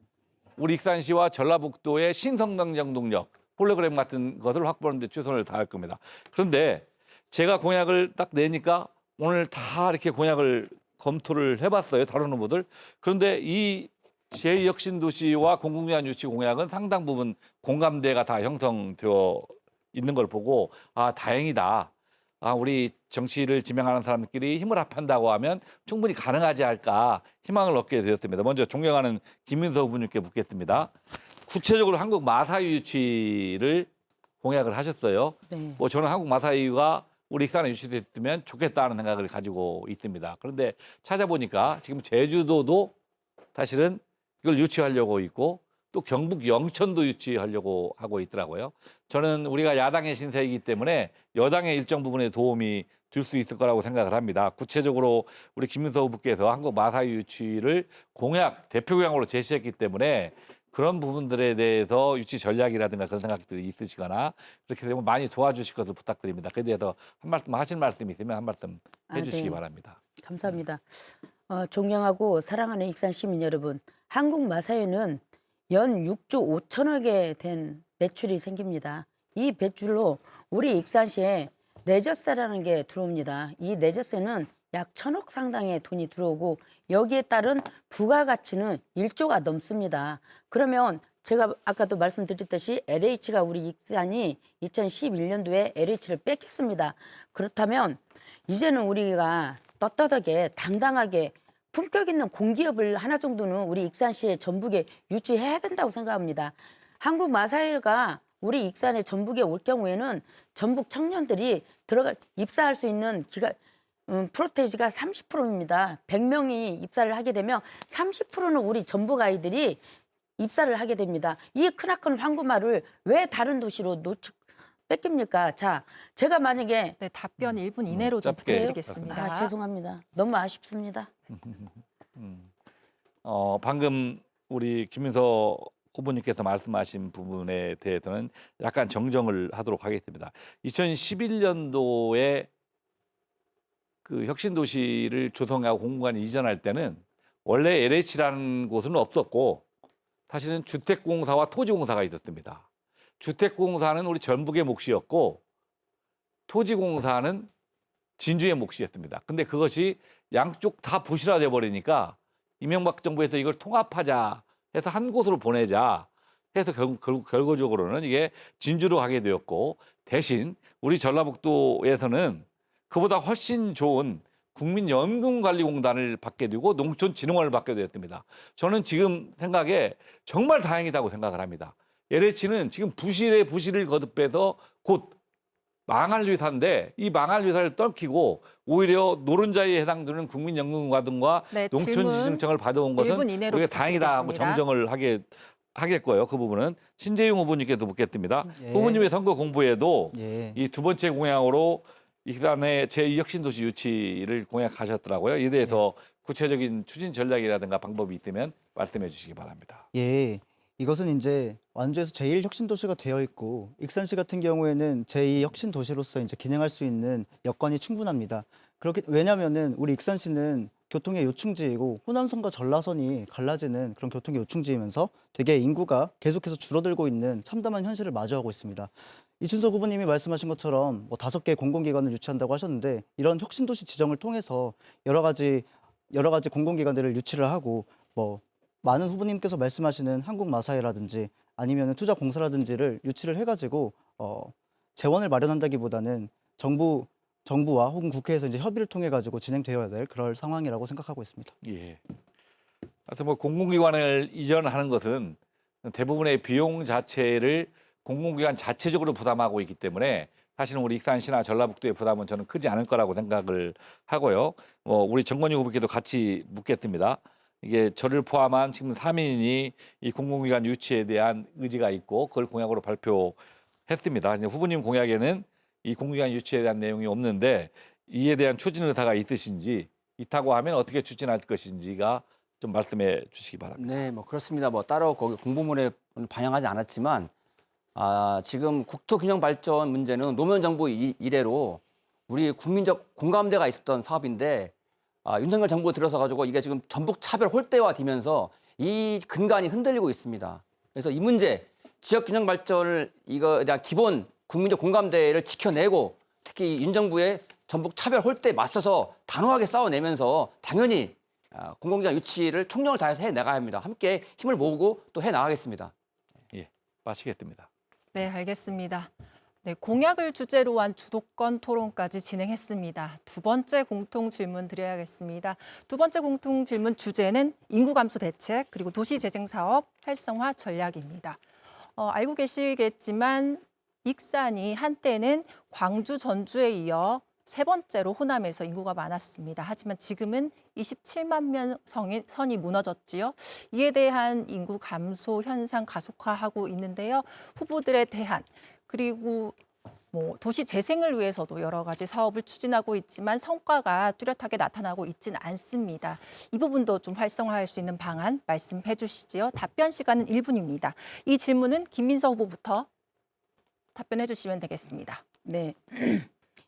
우리 익산시와 전라북도의 신성장정 동력, 홀로그램 같은 것을 확보하는 데 최선을 다할 겁니다. 그런데 제가 공약을 딱 내니까 오늘 다 이렇게 공약을 검토를 해봤어요. 다른 후보들. 그런데 이 제2혁신도시와 공공기관 유치 공약은 상당 부분 공감대가 다 형성되어 있는 걸 보고 아, 다행이다. 아, 우리 정치를 지명하는 사람들끼리 힘을 합한다고 하면 충분히 가능하지 않을까 희망을 얻게 되었습니다. 먼저 존경하는 김민석 후보님께 묻겠습니다. 구체적으로 한국 마사유 유치를 공약을 하셨어요. 네. 뭐 저는 한국 마사유가 우리 익산에 유치됐으면 좋겠다는 생각을 가지고 있습니다. 그런데 찾아보니까 지금 제주도도 사실은 이걸 유치하려고 있고 또 경북 영천도 유치하려고 하고 있더라고요. 저는 우리가 야당의 신세이기 때문에 여당의 일정 부분에 도움이 될 수 있을 거라고 생각을 합니다. 구체적으로 우리 김민석 후보께서 한국 마사유 유치를 대표 공약으로 제시했기 때문에 그런 부분들에 대해서 유치 전략이라든가 그런 생각들이 있으시거나 그렇게 되면 많이 도와주실 것을 부탁드립니다. 그에 대해서 한 말씀 하실 말씀이 있으면 한 말씀 해주시기 네. 바랍니다. 감사합니다. 존경하고 사랑하는 익산 시민 여러분, 한국 마사유는 연 6조 5천억에 된 매출이 생깁니다. 이 매출로 우리 익산시에 레저세라는 게 들어옵니다. 이 레저세는 약 1,000억 상당의 돈이 들어오고 여기에 따른 부가가치는 1조가 넘습니다. 그러면 제가 아까도 말씀드렸듯이 LH가 우리 익산이 2011년도에 LH를 뺏겼습니다. 그렇다면 이제는 우리가 떳떳하게 당당하게 품격 있는 공기업을 하나 정도는 우리 익산시의 전북에 유치해야 된다고 생각합니다. 한국 마사유가 우리 익산의 전북에 올 경우에는 전북 청년들이 입사할 수 있는 프로테이지가 30%입니다. 100명이 입사를 하게 되면 30%는 우리 전북 아이들이 입사를 하게 됩니다. 이 크나큰 황구마를 왜 다른 도시로 뺏깁니까? 자, 제가 만약에 네, 답변 1분 이내로 좀 짧게 부탁드리겠습니다. 죄송합니다. 너무 아쉽습니다. 방금 우리 김민서 후보님께서 말씀하신 부분에 대해서는 약간 정정을 하도록 하겠습니다. 2011년도에 그 혁신도시를 조성하고 공공간 이전할 때는 원래 LH라는 곳은 없었고 사실은 주택공사와 토지공사가 있었습니다. 주택공사는 우리 전북의 몫이었고 토지공사는 진주의 몫이었습니다. 근데 그것이 양쪽 다 부실화돼 버리니까 이명박 정부에서 이걸 통합하자 해서 한 곳으로 보내자 해서 결과적으로는 이게 진주로 가게 되었고 대신 우리 전라북도에서는 그보다 훨씬 좋은 국민연금관리공단을 받게 되고 농촌진흥원을 받게 되었습니다. 저는 지금 생각에 정말 다행이라고 생각을 합니다. LH는 지금 부실의 부실을 거듭해서 곧 망할 회사인데 이 망할 회사를 떨키고 오히려 노른자에 해당되는 국민연금관과 네, 농촌진흥청을 받아온 1분 것은 이내로 우리가 다행이다 하고 부탁드리겠습니다. 정정을 하겠고요. 그 부분은 신재용 후보님께도 묻겠습니다. 예. 후보님의 선거 공보에도 예. 이 두 번째 공약으로 익산의 제2혁신도시 유치를 공약하셨더라고요. 이에 대해서 구체적인 추진 전략이라든가 방법이 있다면 말씀해 주시기 바랍니다. 예. 이것은 이제 완주에서 제1혁신도시가 되어 있고 익산시 같은 경우에는 제2혁신도시로서 이제 기능할 수 있는 여건이 충분합니다. 그렇게 왜냐하면은 우리 익산시는 교통의 요충지이고 호남선과 전라선이 갈라지는 그런 교통의 요충지이면서 되게 인구가 계속해서 줄어들고 있는 참담한 현실을 마주하고 있습니다. 이준석 후보님이 말씀하신 것처럼 뭐 5개의 공공기관을 유치한다고 하셨는데 이런 혁신도시 지정을 통해서 여러 가지 공공기관들을 유치를 하고 뭐 많은 후보님께서 말씀하시는 한국마사회라든지 아니면 투자공사라든지를 유치를 해가지고 재원을 마련한다기보다는 정부와 혹은 국회에서 이제 협의를 통해 가지고 진행되어야 될 그럴 상황이라고 생각하고 있습니다. 예. 하여튼 뭐 공공기관을 이전하는 것은 대부분의 비용 자체를 공공기관 자체적으로 부담하고 있기 때문에 사실은 우리 익산시나 전라북도의 부담은 저는 크지 않을 거라고 생각을 하고요. 우리 정건희 후보께도 같이 묻겠습니다. 이게 저를 포함한 지금 3인이 이 공공기관 유치에 대한 의지가 있고 그걸 공약으로 발표했습니다. 이제 후보님 공약에는 이 공공기관 유치에 대한 내용이 없는데 이에 대한 추진 의사가 있으신지 있다고 하면 어떻게 추진할 것인지가 좀 말씀해 주시기 바랍니다. 네, 뭐 그렇습니다. 뭐 따로 거기 공보문에 반영하지 않았지만 지금 국토균형 발전 문제는 노무현 정부 이래로 우리 국민적 공감대가 있었던 사업인데 윤석열 정부 들어서 가지고 이게 지금 전북 차별 홀대화되면서 이 근간이 흔들리고 있습니다. 그래서 이 문제 지역 균형 발전을 이거에 대한 기본 국민적 공감대를 지켜내고 특히 윤 정부의 전북 차별 홀대에 맞서서 단호하게 싸워내면서 당연히 공공기관 유치를 총력을 다해서 해나가야 합니다. 함께 힘을 모으고 또 해나가겠습니다. 예, 마치겠습니다. 네, 알겠습니다. 네, 공약을 주제로 한 주도권 토론까지 진행했습니다. 두 번째 공통 질문 드려야겠습니다. 두 번째 공통 질문 주제는 인구 감소 대책 그리고 도시 재생 사업 활성화 전략입니다. 알고 계시겠지만 익산이 한때는 광주, 전주에 이어 세 번째로 호남에서 인구가 많았습니다. 하지만 지금은 27만 명 선이 무너졌지요. 이에 대한 인구 감소 현상 가속화하고 있는데요. 후보들의 대안 그리고 도시 재생을 위해서도 여러 가지 사업을 추진하고 있지만 성과가 뚜렷하게 나타나고 있지는 않습니다. 이 부분도 좀 활성화할 수 있는 방안 말씀해 주시지요. 답변 시간은 1분입니다. 이 질문은 김민서 후보부터 답변해 주시면 되겠습니다. 네.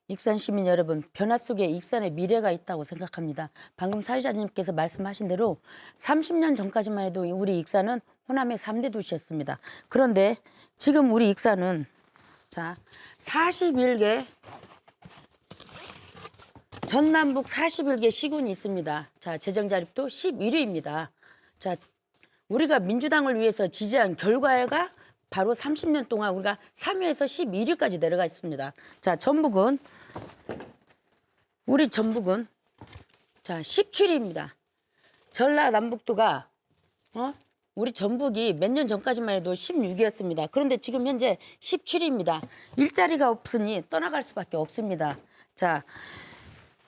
익산 시민 여러분, 변화 속에 익산의 미래가 있다고 생각합니다. 방금 사회자님께서 말씀하신 대로 30년 전까지만 해도 우리 익산은 호남의 3대 도시였습니다. 그런데 지금 우리 익산은 41개 전남북 41개 시군이 있습니다. 재정 자립도 11위입니다. 우리가 민주당을 위해서 지지한 결과가 바로 30년 동안 우리가 3위에서 11위까지 내려가 있습니다. 전북은 우리 전북은 17위입니다. 전라남북도가 우리 전북이 몇 년 전까지만 해도 16위였습니다. 그런데 지금 현재 17위입니다. 일자리가 없으니 떠나갈 수밖에 없습니다.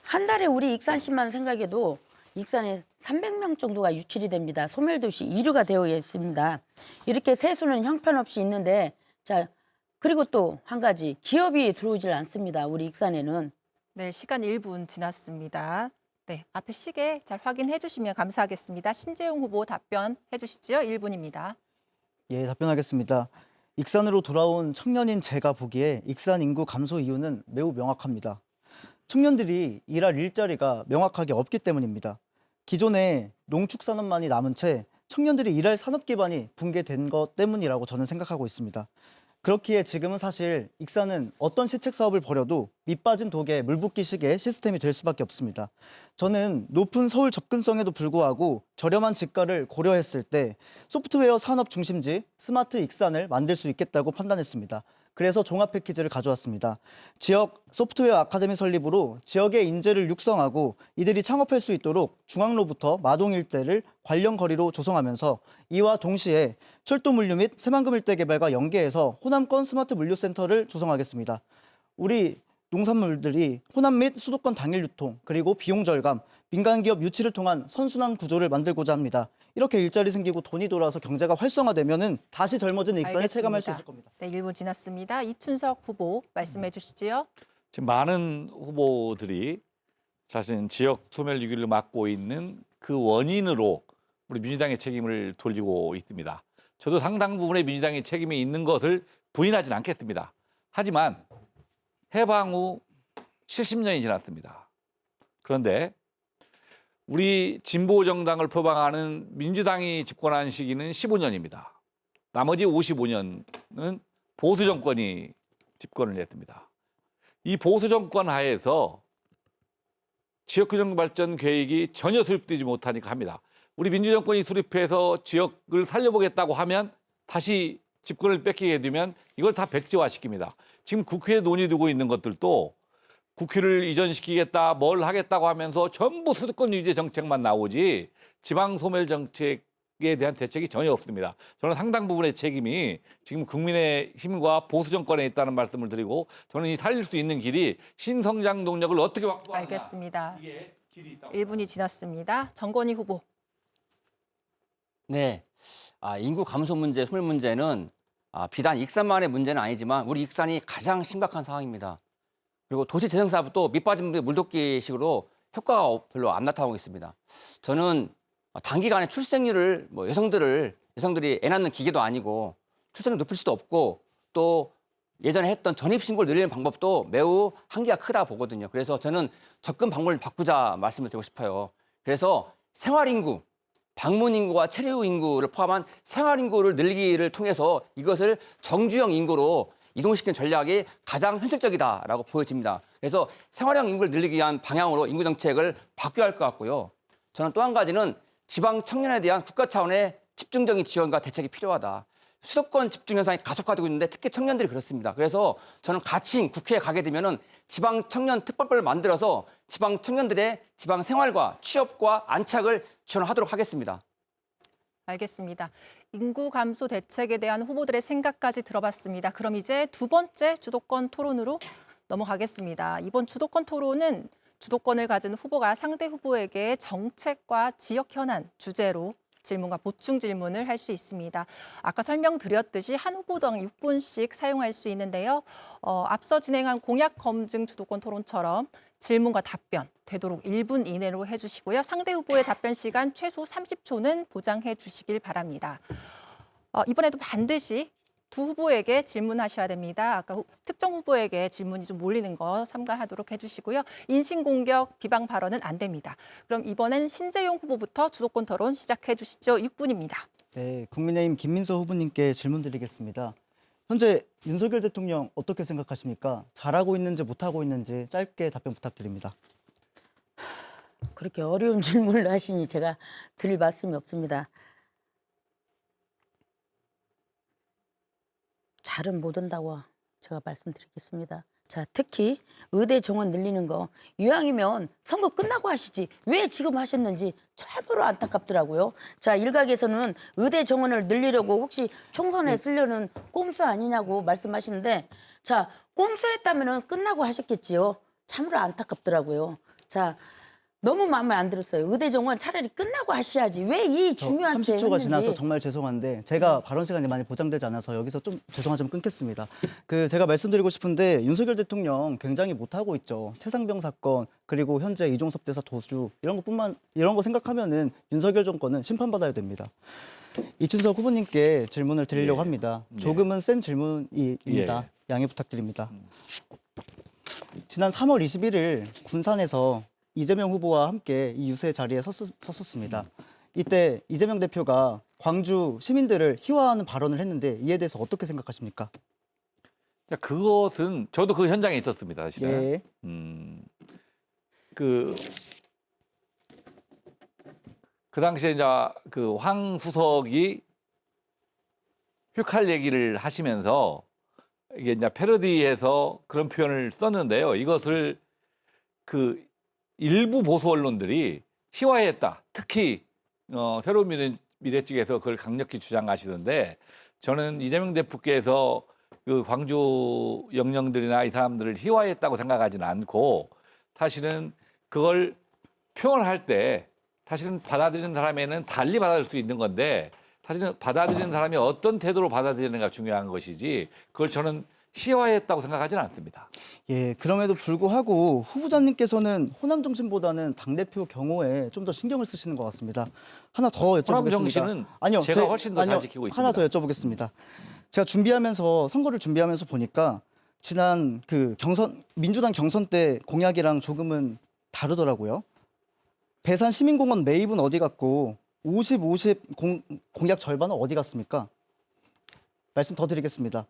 한 달에 우리 익산시만 생각해도 익산에 300명 정도가 유출이 됩니다. 소멸도시 1위가 되어 있습니다. 이렇게 세수는 형편없이 있는데 그리고 또 한 가지 기업이 들어오질 않습니다. 우리 익산에는. 네, 시간 1분 지났습니다. 네, 앞에 시계 잘 확인해 주시면 감사하겠습니다. 신재용 후보 답변해 주시죠. 1분입니다. 예, 답변하겠습니다. 익산으로 돌아온 청년인 제가 보기에 익산 인구 감소 이유는 매우 명확합니다. 청년들이 일할 일자리가 명확하게 없기 때문입니다. 기존에 농축산업만이 남은 채 청년들이 일할 산업 기반이 붕괴된 것 때문이라고 저는 생각하고 있습니다. 그렇기에 지금은 사실 익산은 어떤 시책 사업을 벌여도 밑 빠진 독에 물 붓기식의 시스템이 될 수밖에 없습니다. 저는 높은 서울 접근성에도 불구하고 저렴한 집가를 고려했을 때 소프트웨어 산업 중심지 스마트 익산을 만들 수 있겠다고 판단했습니다. 그래서 종합 패키지를 가져왔습니다. 지역 소프트웨어 아카데미 설립으로 지역의 인재를 육성하고 이들이 창업할 수 있도록 중앙로부터 마동 일대를 관련 거리로 조성하면서 이와 동시에 철도 물류 및 새만금 일대 개발과 연계해서 호남권 스마트 물류센터를 조성하겠습니다. 우리 농산물들이 호남 및 수도권 당일 유통, 그리고 비용 절감, 민간 기업 유치를 통한 선순환 구조를 만들고자 합니다. 이렇게 일자리 생기고 돈이 돌아와서 경제가 활성화되면은 다시 젊어진 익산을 체감할 수 있을 겁니다. 네, 1분 지났습니다. 이춘석 후보 말씀해 주시지요. 지금 많은 후보들이 사실 지역 소멸 위기를 막고 있는 그 원인으로 우리 민주당의 책임을 돌리고 있습니다. 저도 상당 부분의 민주당의 책임이 있는 것을 부인하지는 않겠습니다. 하지만 해방 후 70년이 지났습니다. 그런데 우리 진보 정당을 표방하는 민주당이 집권한 시기는 15년입니다. 나머지 55년은 보수 정권이 집권을 했습니다. 이 보수 정권 하에서 지역균형 발전 계획이 전혀 수립되지 못하니까 합니다. 우리 민주정권이 수립해서 지역을 살려보겠다고 하면 다시 집권을 뺏기게 되면 이걸 다 백지화시킵니다. 지금 국회에 논의되고 있는 것들도 국회를 이전시키겠다, 뭘 하겠다고 하면서 전부 수도권 유지 정책만 나오지 지방 소멸 정책에 대한 대책이 전혀 없습니다. 저는 상당 부분의 책임이 지금 국민의힘과 보수 정권에 있다는 말씀을 드리고 저는 이 살릴 수 있는 길이 신성장 동력을 어떻게 확보하느냐. 알겠습니다. 이게 길이 있다고 1분이 지났습니다. 정건희 후보. 네, 인구 감소 문제, 소멸 문제는 비단 익산만의 문제는 아니지만 우리 익산이 가장 심각한 상황입니다. 그리고 도시 재생 사업도 밑빠진 물독기식으로 효과가 별로 안 나타나고 있습니다. 저는 단기간에 출생률을 여성들이 애 낳는 기계도 아니고 출생률 높일 수도 없고 또 예전에 했던 전입 신고를 늘리는 방법도 매우 한계가 크다 보거든요. 그래서 저는 접근 방법을 바꾸자 말씀을 드리고 싶어요. 그래서 생활 인구, 방문 인구와 체류 인구를 포함한 생활 인구를 늘리기를 통해서 이것을 정주형 인구로 이동시키는 전략이 가장 현실적이다라고 보여집니다. 그래서 생활형 인구를 늘리기 위한 방향으로 인구 정책을 바뀌어야 할 것 같고요. 저는 또 한 가지는 지방 청년에 대한 국가 차원의 집중적인 지원과 대책이 필요하다. 수도권 집중 현상이 가속화되고 있는데 특히 청년들이 그렇습니다. 그래서 저는 같이 국회에 가게 되면은 지방 청년 특별법을 만들어서 지방 청년들의 지방 생활과 취업과 안착을 지원하도록 하겠습니다. 알겠습니다. 인구 감소 대책에 대한 후보들의 생각까지 들어봤습니다. 그럼 이제 두 번째 주도권 토론으로 넘어가겠습니다. 이번 주도권 토론은 주도권을 가진 후보가 상대 후보에게 정책과 지역 현안 주제로 질문과 보충 질문을 할 수 있습니다. 아까 설명드렸듯이 한 후보당 6분씩 사용할 수 있는데요. 앞서 진행한 공약 검증 주도권 토론처럼 질문과 답변 되도록 1분 이내로 해주시고요. 상대 후보의 답변 시간 최소 30초는 보장해 주시길 바랍니다. 이번에도 반드시 두 후보에게 질문하셔야 됩니다. 아까 특정 후보에게 질문이 좀 몰리는 거 삼가하도록 해주시고요. 인신공격, 비방 발언은 안 됩니다. 그럼 이번엔 신재용 후보부터 주도권 토론 시작해 주시죠. 6분입니다. 네, 국민의힘 김민서 후보님께 질문 드리겠습니다. 현재 윤석열 대통령 어떻게 생각하십니까? 잘하고 있는지 못하고 있는지 짧게 답변 부탁드립니다. 그렇게 어려운 질문을 하시니 제가 드릴 말씀이 없습니다. 잘은 못한다고 제가 말씀드리겠습니다. 자, 특히 의대 정원 늘리는 거 이왕이면 선거 끝나고 하시지 왜 지금 하셨는지 참으로 안타깝더라고요. 자, 일각에서는 의대 정원을 늘리려고 혹시 총선에 쓰려는 꼼수 아니냐고 말씀하시는데 자, 꼼수였다면 끝나고 하셨겠지요. 참으로 안타깝더라고요. 자, 너무 마음에 안 들었어요. 의대 정원 차라리 끝나고 하셔야지. 왜 이 저 중요한 때 30초가 했는지. 지나서 정말 죄송한데 제가 발언 시간이 많이 보장되지 않아서 여기서 좀 죄송하지만 끊겠습니다. 제가 말씀드리고 싶은데 윤석열 대통령 굉장히 못하고 있죠. 최상병 사건 그리고 현재 이종섭 대사 도주 이런 거 생각하면은 윤석열 정권은 심판받아야 됩니다. 이춘석 후보님께 질문을 드리려고 예. 합니다. 예. 조금은 센 질문입니다. 예. 양해 부탁드립니다. 지난 3월 21일 군산에서 이재명 후보와 함께 이 유세 자리에 섰었습니다. 이때 이재명 대표가 광주 시민들을 희화화하는 발언을 했는데 이에 대해서 어떻게 생각하십니까? 자, 그것은 저도 그 현장에 있었습니다. 사실은. 예. 그 당시에 이제 그 황 수석이 휘칼 얘기를 하시면서 이게 이제 패러디해서 그런 표현을 썼는데요. 이것을 그 일부 보수 언론들이 희화했다. 특히 새로운 미래 쪽에서 그걸 강력히 주장하시던데 저는 이재명 대표께서 그 광주 영령들이나 이 사람들을 희화했다고 생각하지는 않고 사실은 그걸 표현할 때 사실은 받아들이는 사람에는 달리 받아들일 수 있는 건데 사실은 받아들이는 사람이 어떤 태도로 받아들이는가 중요한 것이지 그걸 저는 희화했다고 생각하지는 않습니다. 예, 그럼에도 불구하고 후보자님께서는 호남 정신보다는 당대표 경호에 좀 더 신경을 쓰시는 것 같습니다. 하나 더 여쭤보겠습니다. 호남 정신은 제가 훨씬 더 잘 지키고 있습니다. 하나 더 여쭤보겠습니다. 제가 선거를 준비하면서 보니까 지난 민주당 경선 때 공약이랑 조금은 다르더라고요. 배산 시민공원 매입은 어디 갔고 50-50 공약 절반은 어디 갔습니까? 말씀 더 드리겠습니다.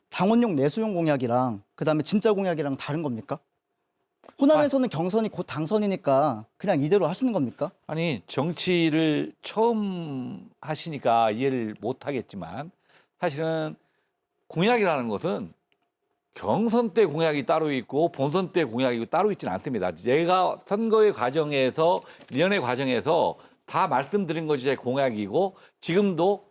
당원용 내수용 공약이랑 그다음에 진짜 공약이랑 다른 겁니까? 호남에서는 경선이 곧 당선이니까 그냥 이대로 하시는 겁니까? 아니 정치를 처음 하시니까 이해를 못 하겠지만 사실은 공약이라는 것은 경선 때 공약이 따로 있고 본선 때 공약이 따로 있지는 않습니다. 제가 선거의 과정에서 위원회 과정에서 다 말씀드린 것이 제 공약이고 지금도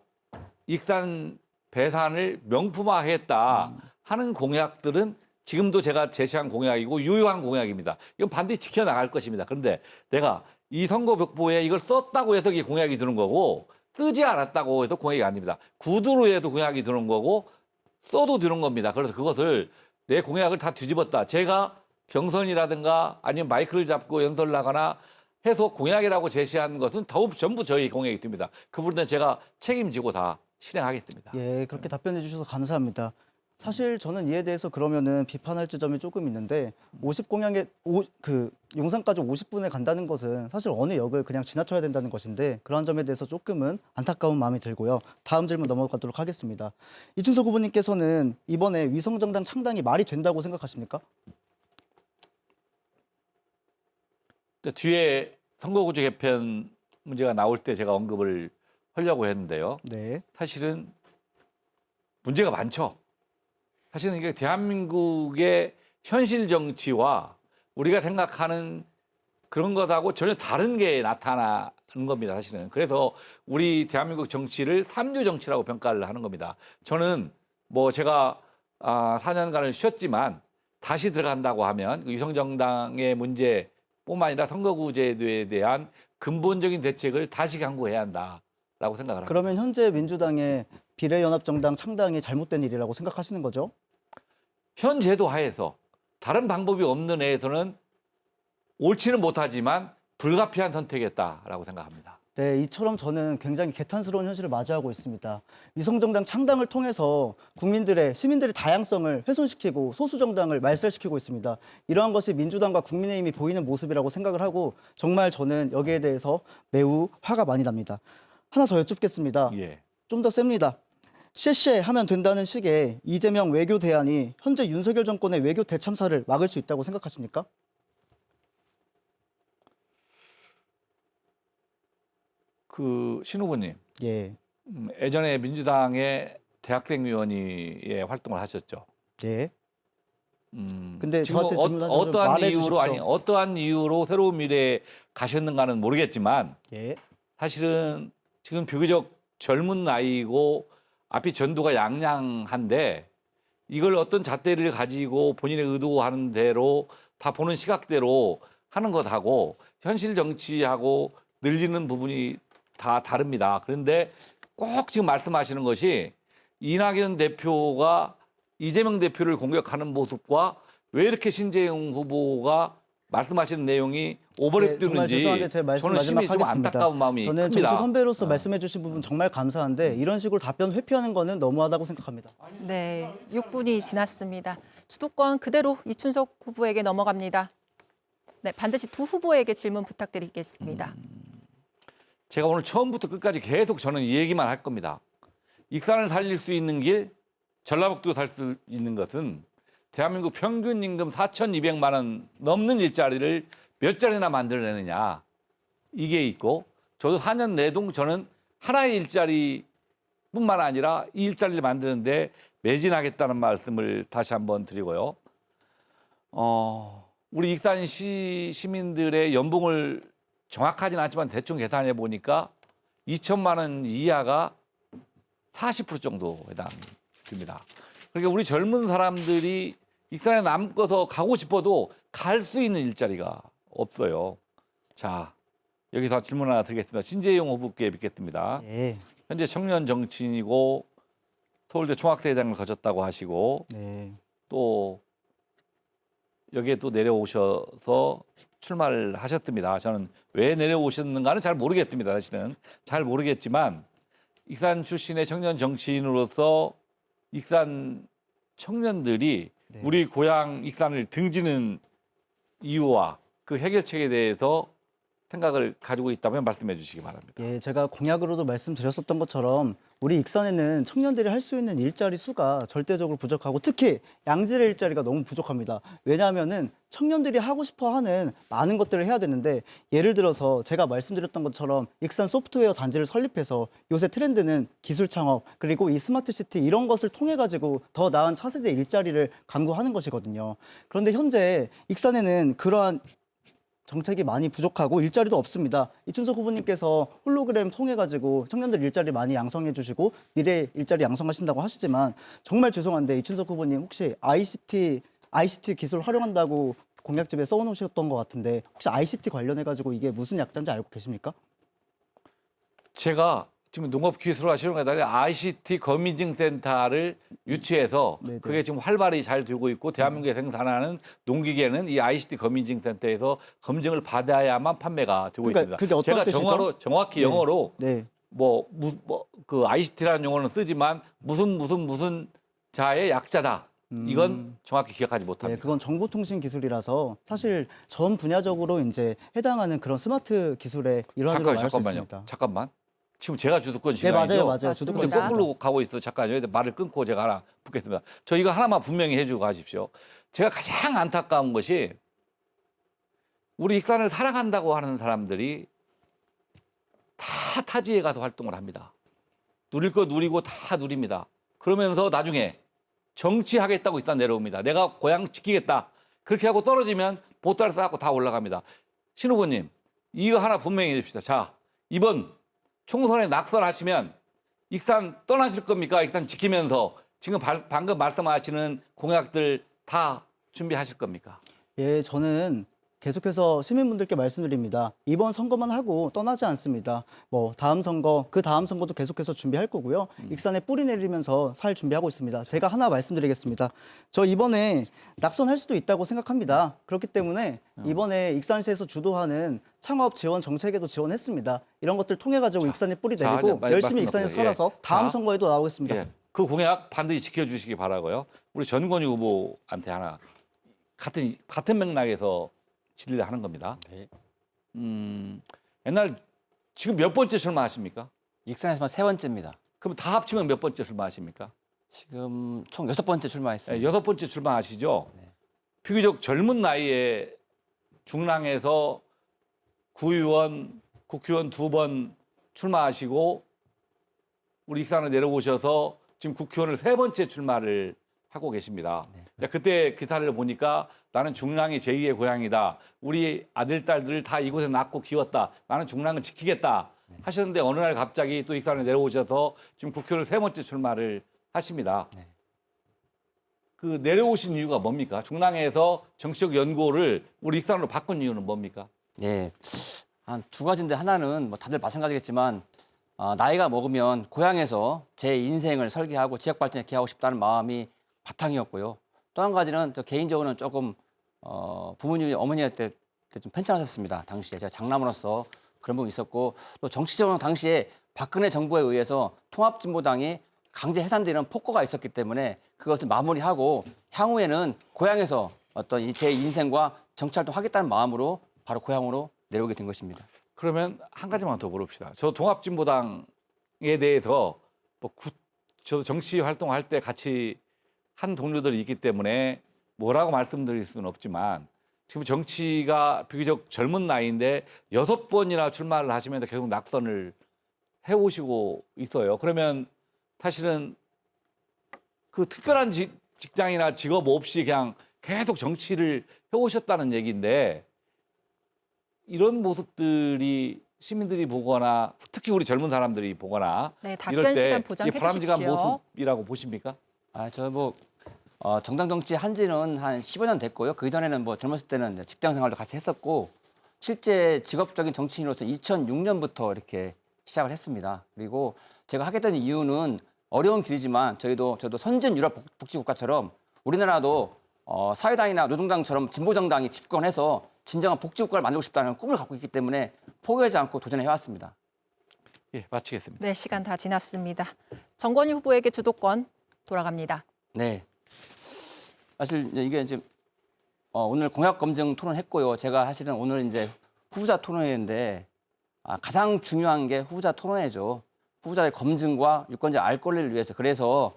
익산 배산을 명품화했다 하는 공약들은 지금도 제가 제시한 공약이고 유효한 공약입니다. 이건 반드시 지켜나갈 것입니다. 그런데 내가 이 선거벽보에 이걸 썼다고 해서 이게 공약이 드는 거고 쓰지 않았다고 해서 공약이 아닙니다. 구두로 해도 공약이 드는 거고 써도 드는 겁니다. 그래서 그것을 내 공약을 다 뒤집었다. 제가 경선이라든가 아니면 마이크를 잡고 연설 나가나 해서 공약이라고 제시한 것은 전부 저희 공약이 됩니다. 그 부분은 제가 책임지고 다 실행하겠습니다. 예, 그렇게 답변해 주셔서 감사합니다. 사실 저는 이에 대해서 그러면은 비판할 지점이 조금 있는데 50공약에 용산까지 50분에 간다는 것은 사실 어느 역을 그냥 지나쳐야 된다는 것인데 그러한 점에 대해서 조금은 안타까운 마음이 들고요. 다음 질문 넘어가도록 하겠습니다. 이춘석 후보님께서는 이번에 위성정당 창당이 말이 된다고 생각하십니까? 뒤에 선거구제 개편 문제가 나올 때 제가 언급을 하려고 했는데요. 네. 사실은 문제가 많죠. 사실은 이게 대한민국의 현실 정치와 우리가 생각하는 그런 것하고 전혀 다른 게 나타나는 겁니다. 사실은. 그래서 우리 대한민국 정치를 삼류 정치라고 평가를 하는 겁니다. 저는 제가 4년간을 쉬었지만 다시 들어간다고 하면 위성정당의 문제뿐만 아니라 선거구제도에 대한 근본적인 대책을 다시 강구해야 한다라고 생각을 합니다. 그러면 현재 민주당의 비례연합정당 창당이 잘못된 일이라고 생각하시는 거죠? 현 제도 하에서 다른 방법이 없는 애에서는 옳지는 못하지만 불가피한 선택이었다라고 생각합니다. 네, 이처럼 저는 굉장히 개탄스러운 현실을 마주하고 있습니다. 위성정당 창당을 통해서 시민들의 다양성을 훼손시키고 소수정당을 말살시키고 있습니다. 이러한 것이 민주당과 국민의힘이 보이는 모습이라고 생각을 하고 정말 저는 여기에 대해서 매우 화가 많이 납니다. 하나 더 여쭙겠습니다. 예. 좀 더 셉니다. 쉐쉐 하면 된다는 식의 이재명 외교 대안이 현재 윤석열 정권의 외교 대참사를 막을 수 있다고 생각하십니까? 신 후보님, 예. 예전에 민주당의 대학생위원회에 활동을 하셨죠. 예. 근데 지금 저한테 질문하셔서 어떠한 이유로 새로운 미래에 가셨는가는 모르겠지만 예. 사실은 지금 비교적 젊은 나이고 앞이 전두가 양양한데 이걸 어떤 잣대를 가지고 본인의 의도하는 대로 다 보는 시각대로 하는 것하고 현실 정치하고 늘리는 부분이 다 다릅니다. 그런데 꼭 지금 말씀하시는 것이 이낙연 대표가 이재명 대표를 공격하는 모습과 왜 이렇게 신재영 후보가 말씀하시는 내용이 오버랩 정말 되는지 죄송한데 제 말씀 저는 마지막 심히 좀 하겠습니다. 안타까운 마음이 저는 큽니다. 정치 선배로서 말씀해 주신 부분 정말 감사한데 이런 식으로 답변 회피하는 거는 너무하다고 생각합니다. 네, 6분이 지났습니다. 주도권 그대로 이춘석 후보에게 넘어갑니다. 네, 반드시 두 후보에게 질문 부탁드리겠습니다. 제가 오늘 처음부터 끝까지 계속 저는 이 얘기만 할 겁니다. 익산을 살릴 수 있는 길, 전라북도 살 수 있는 것은 대한민국 평균 임금 4,200만 원 넘는 일자리를 몇 자리나 만들어내느냐. 이게 있고 저도 4년 내동 저는 하나의 일자리뿐만 아니라 이 일자리를 만드는데 매진하겠다는 말씀을 다시 한번 드리고요. 우리 익산시 시민들의 연봉을 정확하지는 않지만 대충 계산해 보니까 2천만 원 이하가 40% 정도 해당됩니다. 그러니까 우리 젊은 사람들이 익산에 남고서 가고 싶어도 갈 수 있는 일자리가 없어요. 자, 여기서 질문 하나 드리겠습니다. 신재용 후보께 뵙겠습니다. 네. 현재 청년 정치인이고 서울대 총학대회장을 거쳤다고 하시고 네. 또 여기에 또 내려오셔서 출마를 하셨습니다. 저는 왜 내려오셨는가는 잘 모르겠습니다. 사실은 잘 모르겠지만 익산 출신의 청년 정치인으로서 익산 청년들이 네. 우리 고향 익산을 등지는 이유와 그 해결책에 대해서 생각을 가지고 있다면 말씀해 주시기 바랍니다. 예, 제가 공약으로도 말씀드렸었던 것처럼 우리 익산에는 청년들이 할 수 있는 일자리 수가 절대적으로 부족하고 특히 양질의 일자리가 너무 부족합니다. 왜냐하면은 청년들이 하고 싶어 하는 많은 것들을 해야 되는데 예를 들어서 제가 말씀드렸던 것처럼 익산 소프트웨어 단지를 설립해서 요새 트렌드는 기술 창업 그리고 이 스마트 시티 이런 것을 통해 가지고 더 나은 차세대 일자리를 강구하는 것이거든요. 그런데 현재 익산에는 그러한 정책이 많이 부족하고 일자리도 없습니다. 이춘석 후보님께서 홀로그램 통해 가지고 청년들 일자리 많이 양성해 주시고 미래 일자리 양성하신다고 하시지만 정말 죄송한데 이춘석 후보님 혹시 ICT 기술 활용한다고 공약집에 써놓으셨던 것 같은데 혹시 ICT 관련해 가지고 이게 무슨 약자인지 알고 계십니까? 제가 지금 농업기술화실용회단에 ICT 거민증센터를 유치해서 네네. 그게 지금 활발히 잘 되고 있고 대한민국에 생산하는 농기계는 이 ICT 거민증센터에서 검증을 받아야만 판매가 되고 그러니까 있습니다. 그게 어떤 제가 뜻이죠? 정확히 네. 영어로 네. 그 ICT라는 용어는 쓰지만 무슨 자의 약자다. 이건 정확히 기억하지 네, 못합니다. 그건 정보통신 기술이라서 사실 전 분야적으로 이제 해당하는 그런 스마트 기술의 일환으로 말할 수 있습니다. 잠깐만. 지금 제가 주도권 네, 시간이죠. 맞아요. 맞습니다. 주도권 근데 있습니다. 거꾸로 가고 있어. 잠깐요. 말을 끊고 제가 하나 붙겠습니다. 저 이거 하나만 분명히 해주고 가십시오. 제가 가장 안타까운 것이 우리 익산을 사랑한다고 하는 사람들이 다 타지에 가서 활동을 합니다. 누릴 거 누리고 다 누립니다. 그러면서 나중에 정치하겠다고 익산 내려옵니다. 내가 고향 지키겠다. 그렇게 하고 떨어지면 보따리 싸고 다 올라갑니다. 신 후보님, 이거 하나 분명히 해줍시다. 자, 이번 총선에 낙선하시면 익산 떠나실 겁니까? 익산 지키면서 지금 방금 말씀하시는 공약들 다 준비하실 겁니까? 예, 저는 계속해서 시민분들께 말씀드립니다. 이번 선거만 하고 떠나지 않습니다. 다음 선거, 그 다음 선거도 계속해서 준비할 거고요. 익산에 뿌리 내리면서 살 준비하고 있습니다. 제가 하나 말씀드리겠습니다. 저 이번에 낙선할 수도 있다고 생각합니다. 그렇기 때문에 이번에 익산시에서 주도하는 창업 지원 정책에도 지원했습니다. 이런 것들 통해 가지고 익산에 뿌리 자, 내리고 이제 열심히 익산에서 말씀 살아서 없어요. 예. 다음 자. 선거에도 나오겠습니다. 예, 그 공약 반드시 지켜주시기 바라고요. 우리 전권희 후보한테 하나 같은 맥락에서 질의를 하는 겁니다. 네. 옛날 지금 몇 번째 출마하십니까? 익산에서만 3번째입니다. 그럼 다 합치면 몇 번째 출마하십니까? 지금 총 6번째 출마했습니다. 예, 6번째 출마하시죠. 네. 비교적 젊은 나이에 중랑에서 구의원, 국회의원 2번 출마하시고 우리 익산에 내려오셔서 지금 국회의원을 3번째 출마를 하고 계십니다. 네. 그때 기사를 보니까 나는 중랑이 제2의 고향이다. 우리 아들, 딸들을 다 이곳에 낳고 키웠다. 나는 중랑을 지키겠다. 하셨는데 어느 날 갑자기 또 익산에 내려오셔서 지금 국회의원을 3번째 출마를 하십니다. 네. 그 내려오신 이유가 뭡니까? 중랑에서 정치적 연구를 우리 익산으로 바꾼 이유는 뭡니까? 예, 한 두 가지인데 하나는 뭐 다들 마찬가지겠지만 나이가 먹으면 고향에서 제 인생을 설계하고 지역 발전에 기여하고 싶다는 마음이 바탕이었고요. 또 한 가지는 저 개인적으로는 조금 부모님이 어머니한테 좀 편찮으셨습니다. 당시에 제가 장남으로서 그런 부분이 있었고 또 정치적으로 당시에 박근혜 정부에 의해서 통합진보당이 강제 해산되는 폭거가 있었기 때문에 그것을 마무리하고 향후에는 고향에서 어떤 제 인생과 정치활동 하겠다는 마음으로 바로 고향으로 내려오게 된 것입니다. 그러면 한 가지만 더 물어봅시다. 저 통합진보당에 대해서 저도 정치 활동할 때 같이 한 동료들이 있기 때문에 뭐라고 말씀드릴 수는 없지만 지금 정치가 비교적 젊은 나이인데 6번이나 출마를 하시면서 계속 낙선을 해오시고 있어요. 그러면 사실은 그 특별한 직장이나 직업 없이 그냥 계속 정치를 해오셨다는 얘기인데 이런 모습들이 시민들이 보거나 특히 우리 젊은 사람들이 보거나 네, 이럴 답변 때 시간 이게 보장해 바람직한 주십시오. 모습이라고 보십니까? 저 뭐 정당 정치 한 지는 한 15년 됐고요. 그 전에는 뭐 젊었을 때는 이제 직장 생활도 같이 했었고 실제 직업적인 정치인으로서 2006년부터 이렇게 시작을 했습니다. 그리고 제가 하게 된 이유는 어려운 길이지만 저도 선진 유럽 복지국가처럼 우리나라도 사회당이나 노동당처럼 진보정당이 집권해서 진정한 복지국가를 만들고 싶다는 꿈을 갖고 있기 때문에 포기하지 않고 도전해 왔습니다. 예, 마치겠습니다. 네, 시간 다 지났습니다. 정건희 후보에게 주도권 돌아갑니다. 네. 사실 이게 이제 오늘 공약 검증 토론했고요. 제가 사실은 오늘 이제 후보자 토론회인데 가장 중요한 게 후보자 토론회죠. 후보자의 검증과 유권자 알 권리를 위해서. 그래서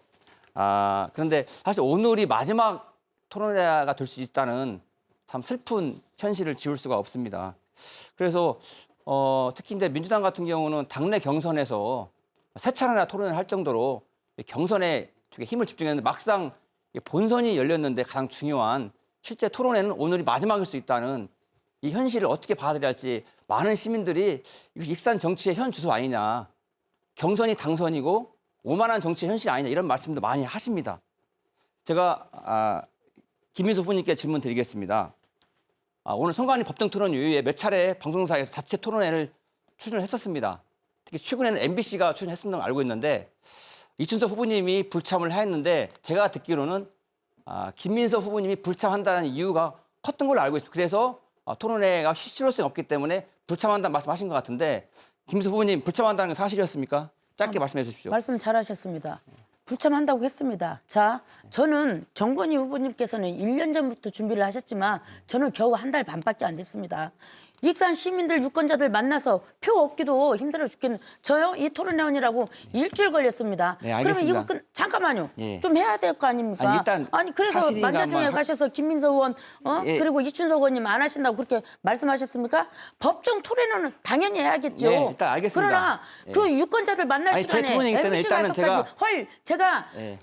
그런데 사실 오늘이 마지막 토론회가 될 수 있다는 참 슬픈 현실을 지울 수가 없습니다. 그래서 특히 이제 민주당 같은 경우는 당내 경선에서 세 차례나 토론을 할 정도로 경선에 되게 힘을 집중했는데 막상 본선이 열렸는데 가장 중요한 실제 토론회는 오늘이 마지막일 수 있다는 이 현실을 어떻게 받아들여야 할지 많은 시민들이 이거 익산 정치의 현 주소 아니냐. 경선이 당선이고 오만한 정치의 현실 아니냐 이런 말씀도 많이 하십니다. 제가 김민수 후보님께 질문 드리겠습니다. 오늘 선관위 법정 토론 이후에 몇 차례 방송사에서 자체 토론회를 추진을 했었습니다. 특히 최근에는 MBC가 추진했습니다 알고 있는데 이춘석 후보님이 불참을 했는데 제가 듣기로는 김민석 후보님이 불참한다는 이유가 컸던 걸로 알고 있습니다. 그래서 토론회가 실효성이 없기 때문에 불참한다는 말씀하신 것 같은데 김민석 후보님 불참한다는 건 사실이었습니까? 짧게 말씀해 주십시오. 말씀 잘하셨습니다. 불참한다고 했습니다. 자, 저는 정건희 후보님께서는 1년 전부터 준비를 하셨지만 저는 겨우 한 달 반밖에 안 됐습니다. 익산 시민들 유권자들 만나서 표 얻기도 힘들어 죽겠는 저요? 이 토론회원이라고 일주일 걸렸습니다. 네, 알겠습니다. 그러면 이거 잠깐만요. 예. 좀 해야 될 거 아닙니까? 일단 그래서 사실인가만 만자중에 가셔서 김민석 의원 예. 그리고 이춘석 의원님 안 하신다고 그렇게 말씀하셨습까 법정 토론회는 당연히 해야겠죠. 네, 일단 알겠습니다. 그러나 예. 그 유권자들 만날 제 시간에 토론이기 때문에 MBC 일단은 가서까지 제가 예.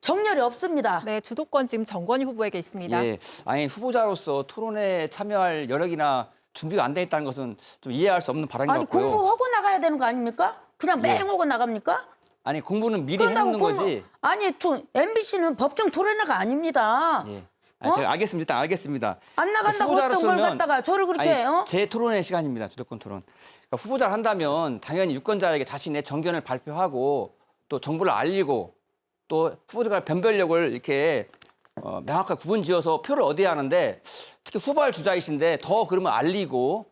정렬이 없습니다. 네, 주도권 지금 정건희 후보에게 있습니다. 예, 아니 후보자로서 토론회에 참여할 여력이나 준비가 안 돼 있다는 것은 좀 이해할 수 없는 발언인 것 아니 같고요. 공부하고 나가야 되는 거 아닙니까? 그냥 예. 맹하고 나갑니까? 아니 공부는 미리 그런다고 해놓는 거지. 아니 MBC는 법정 토론회가 아닙니다. 예. 제가 알겠습니다. 일단 알겠습니다. 안 나간다고 어떤 걸 갖다가 저를 그렇게 제 토론회 시간입니다. 주도권 토론. 그러니까 후보자를 한다면 당연히 유권자에게 자신의 정견을 발표하고 또 정보를 알리고 또 후보자가 변별력을 이렇게 명확하게 구분지어서 표를 얻어야 하는데 특히 후보할 주자이신데 더 그러면 알리고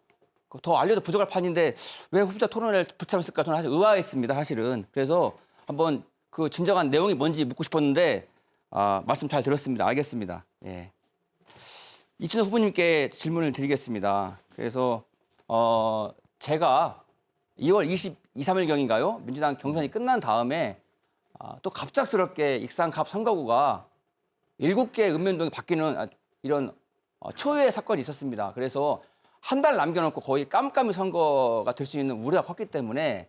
더 알려도 부족할 판인데 왜 후보자 토론회를 불참했을까 저는 사실 의아했습니다. 사실은. 그래서 한번 그 진정한 내용이 뭔지 묻고 싶었는데 말씀 잘 들었습니다. 알겠습니다. 예. 이춘석 후보님께 질문을 드리겠습니다. 그래서 제가 2월 22, 3일경인가요? 민주당 경선이 끝난 다음에 또 갑작스럽게 익산갑 선거구가 7개의 읍면동이 바뀌는 이런 초유의 사건이 있었습니다. 그래서 한 달 남겨놓고 거의 깜깜이 선거가 될 수 있는 우려가 컸기 때문에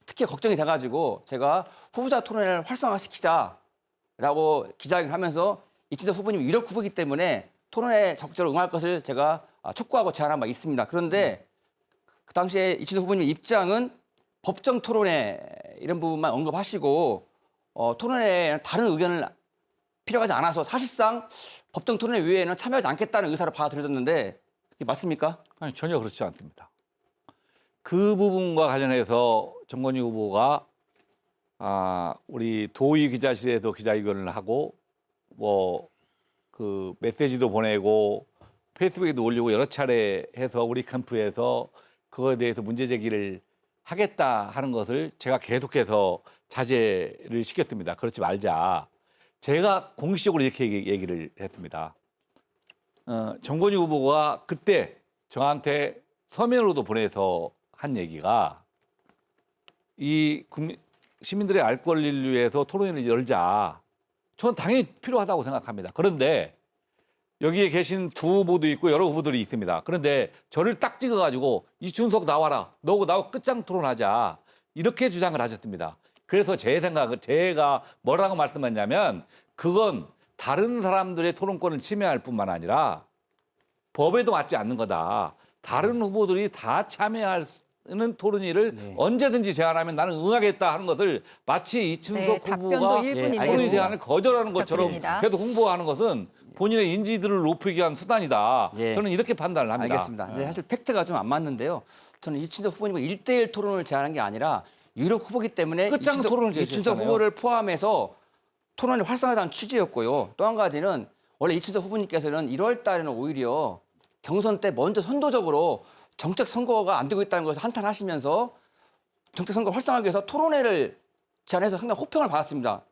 특히 걱정이 돼가지고 제가 후보자 토론회를 활성화시키자라고 기자회견을 하면서 이춘석 후보님이 유력 후보이기 때문에 토론회에 적극적으로 응할 것을 제가 촉구하고 제안한 바 있습니다. 그런데 그 당시에 이춘석 후보님의 입장은 법정 토론회 이런 부분만 언급하시고 토론회에 다른 의견을 필요하지 않아서 사실상 법정 토론회 외에는 참여하지 않겠다는 의사를 받아들여졌는데 이게 맞습니까? 아니, 전혀 그렇지 않습니다. 그 부분과 관련해서 정건희 후보가 우리 도의 기자실에도 기자회견을 하고 뭐 그 메시지도 보내고 페이스북에도 올리고 여러 차례 해서 우리 캠프에서 그거에 대해서 문제 제기를 하겠다 하는 것을 제가 계속해서 자제를 시켰습니다. 그렇지 말자. 제가 공식적으로 이렇게 얘기를 했습니다. 정건희 후보가 그때 저한테 서면으로도 보내서 한 얘기가 이 시민들의 알 권리를 위해서 토론회를 열자. 저는 당연히 필요하다고 생각합니다. 그런데 여기에 계신 두 후보도 있고 여러 후보들이 있습니다. 그런데 저를 딱 찍어가지고 이준석 나와라. 너하고 나하고 끝장 토론하자. 이렇게 주장을 하셨습니다. 그래서 제 생각은 제가 뭐라고 말씀했냐면 그건 다른 사람들의 토론권을 침해할 뿐만 아니라 법에도 맞지 않는 거다. 다른 후보들이 다 참여할 토론회를 언제든지 제안하면 나는 응하겠다 하는 것을 마치 이준석 답변도 후보가 1분이네요. 토론회 제안을 거절하는 것처럼 부탁드립니다. 계속 홍보하는 것은 본인의 인지도를 높이기 위한 수단이다. 예. 저는 이렇게 판단을 합니다. 알겠습니다. 근데 사실 팩트가 좀 안 맞는데요. 저는 이준석 후보님과 1대1 토론을 제안한 게 아니라 유력 후보기 때문에 끝장 토론을 이준석 제시했잖아요. 후보를 포함해서 토론을 활성화하자는 취지였고요. 또 한 가지는 원래 이준석 후보님께서는 1월 달에는 오히려 경선 때 먼저 선도적으로 정책 선거가 안 되고 있다는 것을 한탄하시면서 정책 선거 활성화하기 위해서 토론회를 제안해서 상당히 호평을 받았습니다.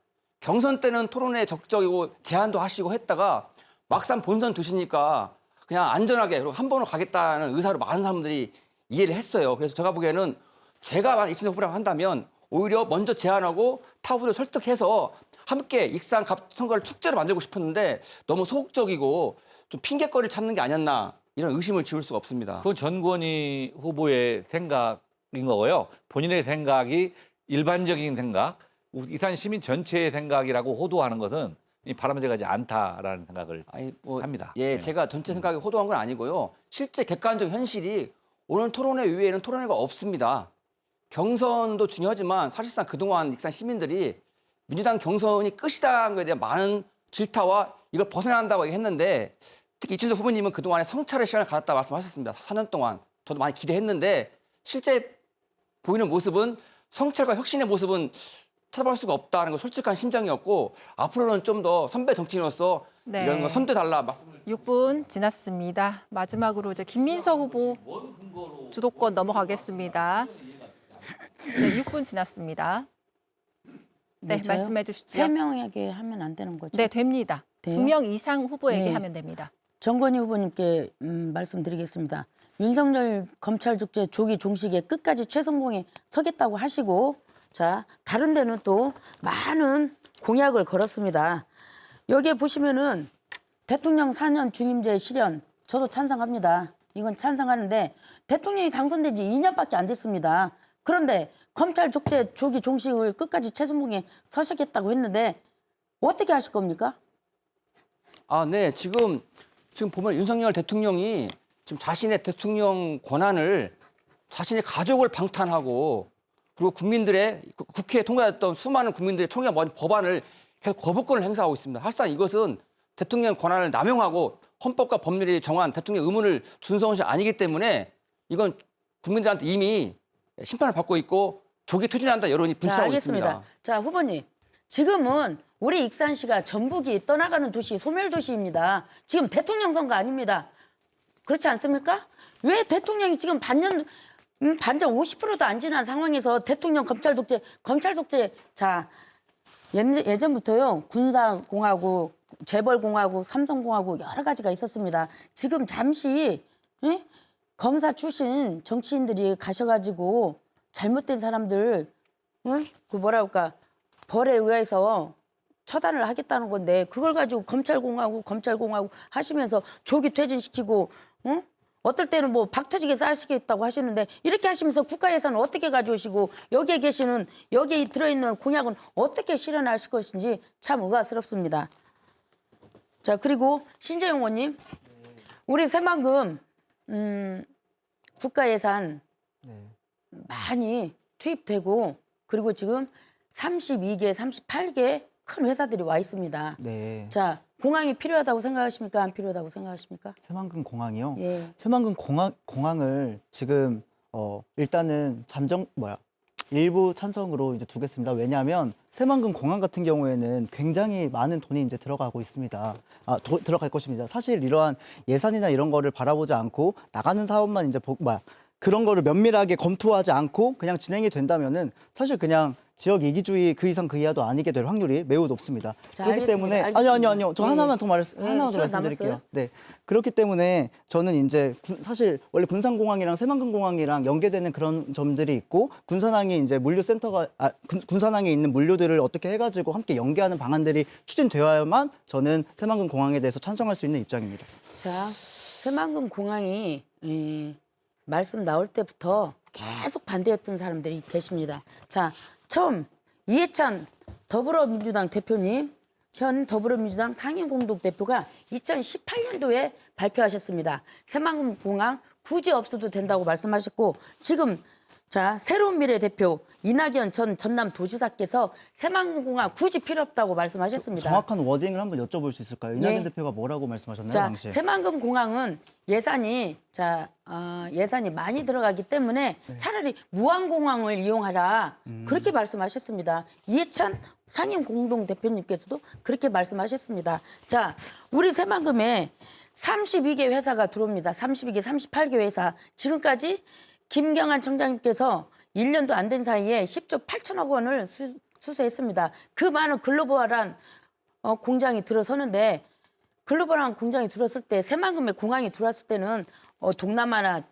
경선 때는 토론회 적극적이고 제안도 하시고 했다가 막상 본선 두시니까 그냥 안전하게 그리고 한 번으로 가겠다는 의사로 많은 사람들이 이해를 했어요. 그래서 제가 보기에는 제가 만약 이준석 후보라고 한다면 오히려 먼저 제안하고 타 후보들 설득해서 함께 익산 갑 선거를 축제로 만들고 싶었는데 너무 소극적이고 좀 핑계거리를 찾는 게 아니었나 이런 의심을 지울 수가 없습니다. 그건 전권희 후보의 생각인 거고요. 본인의 생각이 일반적인 생각, 이산 시민 전체의 생각이라고 호도하는 것은 바람직하지 않다라는 생각을 합니다. 예, 네. 제가 전체 생각이 호도한 건 아니고요. 실제 객관적 현실이 오늘 토론회 이외에는 토론회가 없습니다. 경선도 중요하지만 사실상 그동안 익산 시민들이 민주당 경선이 끝이다는 것에 대한 많은 질타와 이걸 벗어나야 한다고 얘기했는데 특히 이준석 후보님은 그동안에 성찰의 시간을 가졌다 말씀하셨습니다. 4년 동안 저도 많이 기대했는데 실제 보이는 모습은 성찰과 혁신의 모습은 찾아볼 수가 없다는 거 솔직한 심정이었고 앞으로는 좀 더 선배 정치인으로서 네. 이런 거 선도해달라 말씀을 6분 지났습니다. 마지막으로 이제 김민서 후보 주도권 넘어가겠습니다. 네, 6분 지났습니다. 네, 저요? 말씀해 주시죠. 3명에게 하면 안 되는 거죠? 네, 됩니다. 돼요? 2명 이상 후보에게 네. 하면 됩니다. 정건희 후보님께 말씀드리겠습니다. 윤석열 검찰 축제 조기 종식에 끝까지 최선봉에 서겠다고 하시고 자 다른 데는 또 많은 공약을 걸었습니다. 여기에 보시면은 대통령 4년 중임제 실현 저도 찬성합니다. 이건 찬성하는데 대통령이 당선된 지 2년밖에 안 됐습니다. 그런데 검찰 축제 조기 종식을 끝까지 최선봉에 서시겠다고 했는데 어떻게 하실 겁니까? 아, 네. 지금 보면 윤석열 대통령이 지금 자신의 대통령 권한을 자신의 가족을 방탄하고 그리고 국민들의 국회에 통과됐던 수많은 국민들의 총의가 모은 법안을 계속 거부권을 행사하고 있습니다. 사실상 이것은 대통령 권한을 남용하고 헌법과 법률이 정한 대통령 의무를 준수한 것이 아니기 때문에 이건 국민들한테 이미 심판을 받고 있고 조기 퇴진한다 여론이 분출하고 알겠습니다. 있습니다. 자, 후보님. 지금은 우리 익산시가 전북이 떠나가는 도시, 소멸도시입니다. 지금 대통령 선거 아닙니다. 그렇지 않습니까? 왜 대통령이 지금 반전 50%도 안 지난 상황에서 대통령 검찰 독재, 자, 예전부터요, 군사공화국, 재벌공화국, 삼성공화국 여러 가지가 있었습니다. 지금 잠시, 예? 검사 출신 정치인들이 가셔가지고 잘못된 사람들, 응? 그 뭐라 할까, 벌에 의해서 처단을 하겠다는 건데 그걸 가지고 검찰공화국 하시면서 조기 퇴진시키고 응? 어떨 때는 뭐 박터지게 쌓으시겠다고 하시는데 이렇게 하시면서 국가 예산을 어떻게 가져오시고 여기에 들어있는 공약은 어떻게 실현하실 것인지 참 의아스럽습니다. 자 그리고 신재영 의원님 우리 새만금 국가 예산 많이 투입되고 그리고 지금 32개, 38개 큰 회사들이 와 있습니다. 네. 자, 공항이 필요하다고 생각하십니까? 안 필요하다고 생각하십니까? 새만금 공항이요. 예. 새만금 공항을 지금 일단은 일부 찬성으로 이제 두겠습니다. 왜냐하면 새만금 공항 같은 경우에는 굉장히 많은 돈이 이제 들어가고 있습니다. 들어갈 것입니다. 사실 이러한 예산이나 이런 거를 바라보지 않고 나가는 사업만 이제 그런 거를 면밀하게 검토하지 않고 그냥 진행이 된다면은 사실 그냥 지역 이기주의 그 이상 그 이하도 아니게 될 확률이 매우 높습니다. 자, 그렇기 알겠습니다. 때문에 알겠습니다. 아니요. 저 예. 하나만 더 시간 말씀드릴게요. 남았어요? 네. 그렇기 때문에 저는 이제 사실 원래 군산공항이랑 새만금공항이랑 연계되는 그런 점들이 있고 군산항이 이제 물류센터가 군산항에 있는 물류들을 어떻게 해가지고 함께 연계하는 방안들이 추진되어야만 저는 새만금공항에 대해서 찬성할 수 있는 입장입니다. 자, 새만금 공항이 말씀 나올 때부터 계속 반대했던 사람들이 계십니다. 자, 처음 이해찬 더불어민주당 대표님, 현 더불어민주당 상임공동대표가 2018년도에 발표하셨습니다. 새만금 공항 굳이 없어도 된다고 말씀하셨고 지금 자, 새로운 미래 대표 이낙연 전 전남도지사께서 새만금 공항 굳이 필요 없다고 말씀하셨습니다. 정확한 워딩을 한번 여쭤볼 수 있을까요? 이낙연 예. 대표가 뭐라고 말씀하셨나요, 자, 당시에? 새만금 공항은 예산이 예산이 많이 들어가기 때문에 네. 차라리 무안공항을 이용하라 그렇게 말씀하셨습니다. 이해찬 상임 공동 대표님께서도 그렇게 말씀하셨습니다. 자, 우리 새만금에 32개 회사가 들어옵니다. 32개, 38개 회사. 지금까지 김경환 청장님께서 1년도 안 된 사이에 10조 8천억 원을 수수했습니다. 그 많은 글로벌한 공장이 들어서는데 글로벌한 공장이 들어섰을 때 새만금에 공항이 들어왔을 때는 동남아나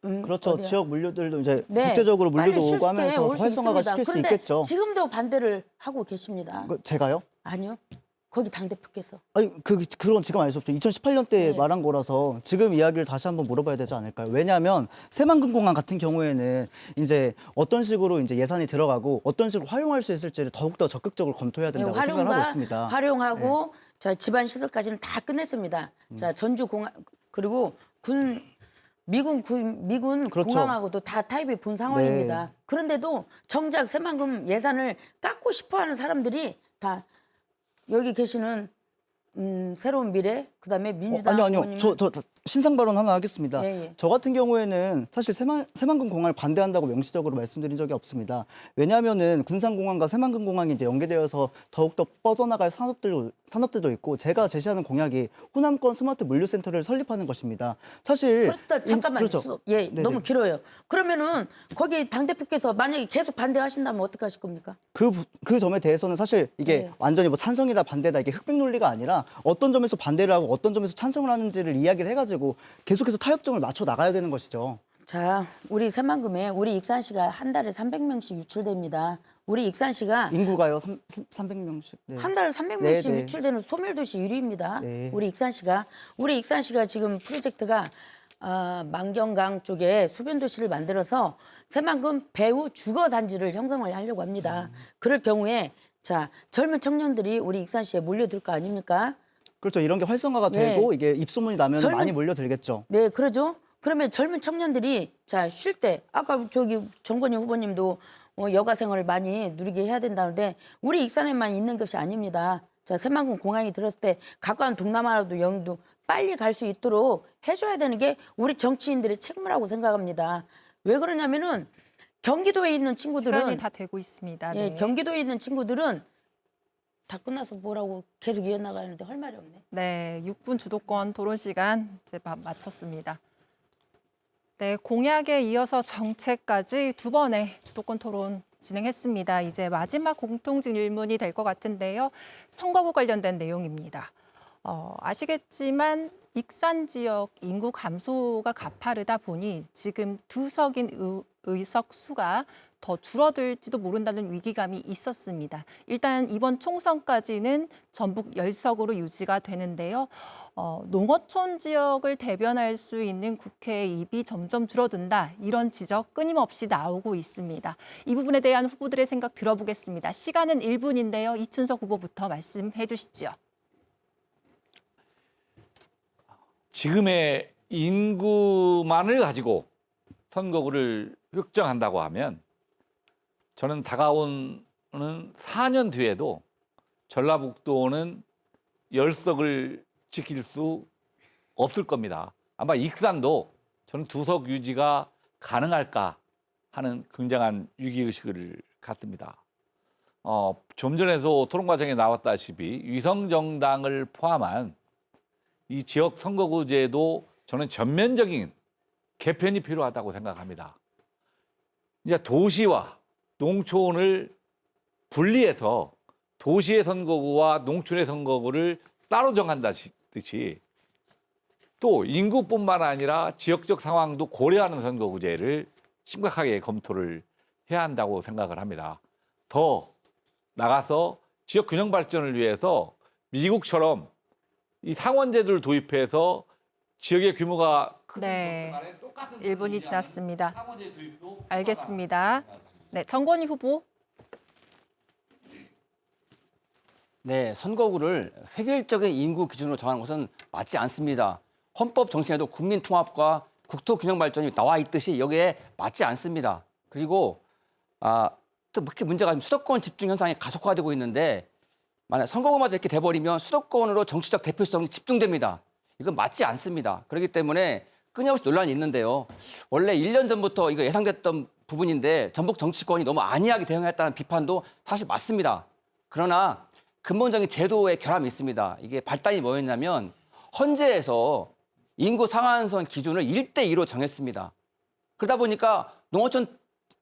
그렇죠. 어디야? 지역 물류들도 이제 네, 국제적으로 빨리 물류도 오고 쉽게 하면서 올수 활성화가 있습니다. 시킬 수 그런데 있겠죠. 지금도 반대를 하고 계십니다. 제가요? 아니요. 거기 당대표께서. 아니 그건 지금 알 수 없죠. 2018년 때 네. 말한 거라서 지금 이야기를 다시 한번 물어봐야 되지 않을까요? 왜냐하면 새만금공항 같은 경우에는 이제 어떤 식으로 이제 예산이 들어가고 어떤 식으로 활용할 수 있을지를 더욱 더 적극적으로 검토해야 된다고 생각을 하고 있습니다. 활용하고 자, 집안 시설까지는 다 끝냈습니다. 자, 전주 공항 그리고 미군 그렇죠. 공항하고도 다 타협이 본 상황입니다. 네. 그런데도 정작 새만금 예산을 깎고 싶어하는 사람들이 다 여기 계시는 새로운 미래 그다음에 민주당 아니요. 의원님. 저 신상 발언 하나 하겠습니다. 예. 저 같은 경우에는 사실 새만금 공항을 반대한다고 명시적으로 말씀드린 적이 없습니다. 왜냐하면은 군산공항과 새만금 공항이 이제 연계되어서 더욱더 뻗어나갈 산업들도 있고 제가 제시하는 공약이 호남권 스마트 물류센터를 설립하는 것입니다. 사실 그렇다 잠깐만요. 그렇죠. 예, 네네. 너무 길어요. 그러면은 거기 당 대표께서 만약에 계속 반대하신다면 어떻게 하실 겁니까? 그 점에 대해서는 사실 이게 네. 완전히 뭐 찬성이다 반대다 이게 흑백 논리가 아니라 어떤 점에서 반대를 하고 어떤 점에서 찬성을 하는지를 이야기를 해가지고 계속해서 타협점을 맞춰 나가야 되는 것이죠. 자, 우리 새만금에 우리 익산시가 한 달에 300명씩 유출됩니다. 우리 익산시가 인구가요 300명씩. 네. 한 달에 300명씩 네, 네. 유출되는 소멸도시 1위입니다. 네. 우리 익산시가 지금 프로젝트가 만경강 쪽에 수변도시를 만들어서 새만금 배후 주거단지를 형성을 하려고 합니다. 그럴 경우에 자, 젊은 청년들이 우리 익산시에 몰려들 거 아닙니까? 그렇죠. 이런 게 활성화가 네. 되고 이게 입소문이 나면 젊은- 많이 몰려들겠죠. 네, 그러죠. 그러면 젊은 청년들이 자, 쉴 때 아까 저기 정건희 후보님도 여가 생활을 많이 누리게 해야 된다는데 우리 익산에만 있는 것이 아닙니다. 자, 새만금 공항이 들었을 때 가까운 동남아라도 영도 빨리 갈 수 있도록 해줘야 되는 게 우리 정치인들의 책무라고 생각합니다. 왜 그러냐면은 경기도에 있는 친구들은 시간이 다 되고 있습니다. 예, 네. 경기도에 있는 친구들은 다 끝나서 뭐라고 계속 이어나가는데 할 말이 없네. 네, 6분 주도권 토론 시간 이제 마쳤습니다. 네, 공약에 이어서 정책까지 두 번의 주도권 토론 진행했습니다. 이제 마지막 공통 질문이 될 것 같은데요. 선거구 관련된 내용입니다. 아시겠지만 익산 지역 인구 감소가 가파르다 보니 지금 두석인 의석 수가 더 줄어들지도 모른다는 위기감이 있었습니다. 일단 이번 총선까지는 전북 10석으로 유지가 되는데요. 농어촌 지역을 대변할 수 있는 국회의 입이 점점 줄어든다. 이런 지적 끊임없이 나오고 있습니다. 이 부분에 대한 후보들의 생각 들어보겠습니다. 시간은 1분인데요. 이춘석 후보부터 말씀해 주시죠. 지금의 인구만을 가지고 선거구를 확정한다고 하면 저는 다가오는 4년 뒤에도 전라북도는 10석을 지킬 수 없을 겁니다. 아마 익산도 저는 2석 유지가 가능할까 하는 굉장한 위기의식을 갖습니다. 좀 전에도 토론 과정에 나왔다시피 위성정당을 포함한 이 지역 선거구제도 저는 전면적인 개편이 필요하다고 생각합니다. 이제 도시와 농촌을 분리해서 도시의 선거구와 농촌의 선거구를 따로 정한다듯이 또 인구뿐만 아니라 지역적 상황도 고려하는 선거구제를 심각하게 검토를 해야 한다고 생각을 합니다. 더 나가서 지역 균형 발전을 위해서 미국처럼 이 상원제도를 도입해서 지역의 규모가 네. 똑같은 1분이 지났습니다. 상원제 도입도 알겠습니다. 네, 정건희 후보. 네, 선거구를 획일적인 인구 기준으로 정하는 것은 맞지 않습니다. 헌법 정신에도 국민 통합과 국토 균형 발전이 나와 있듯이 여기에 맞지 않습니다. 그리고 또 그렇게 문제가 수도권 집중 현상이 가속화되고 있는데 만약 선거구마저 이렇게 돼버리면 수도권으로 정치적 대표성이 집중됩니다. 이건 맞지 않습니다. 그렇기 때문에 끊임없이 논란이 있는데요. 원래 1년 전부터 이거 예상됐던 부분인데 전북 정치권이 너무 안이하게 대응했다는 비판도 사실 맞습니다. 그러나 근본적인 제도의 결함이 있습니다. 이게 발단이 뭐였냐면 헌재에서 인구 상한선 기준을 1대2로 정했습니다. 그러다 보니까 농어촌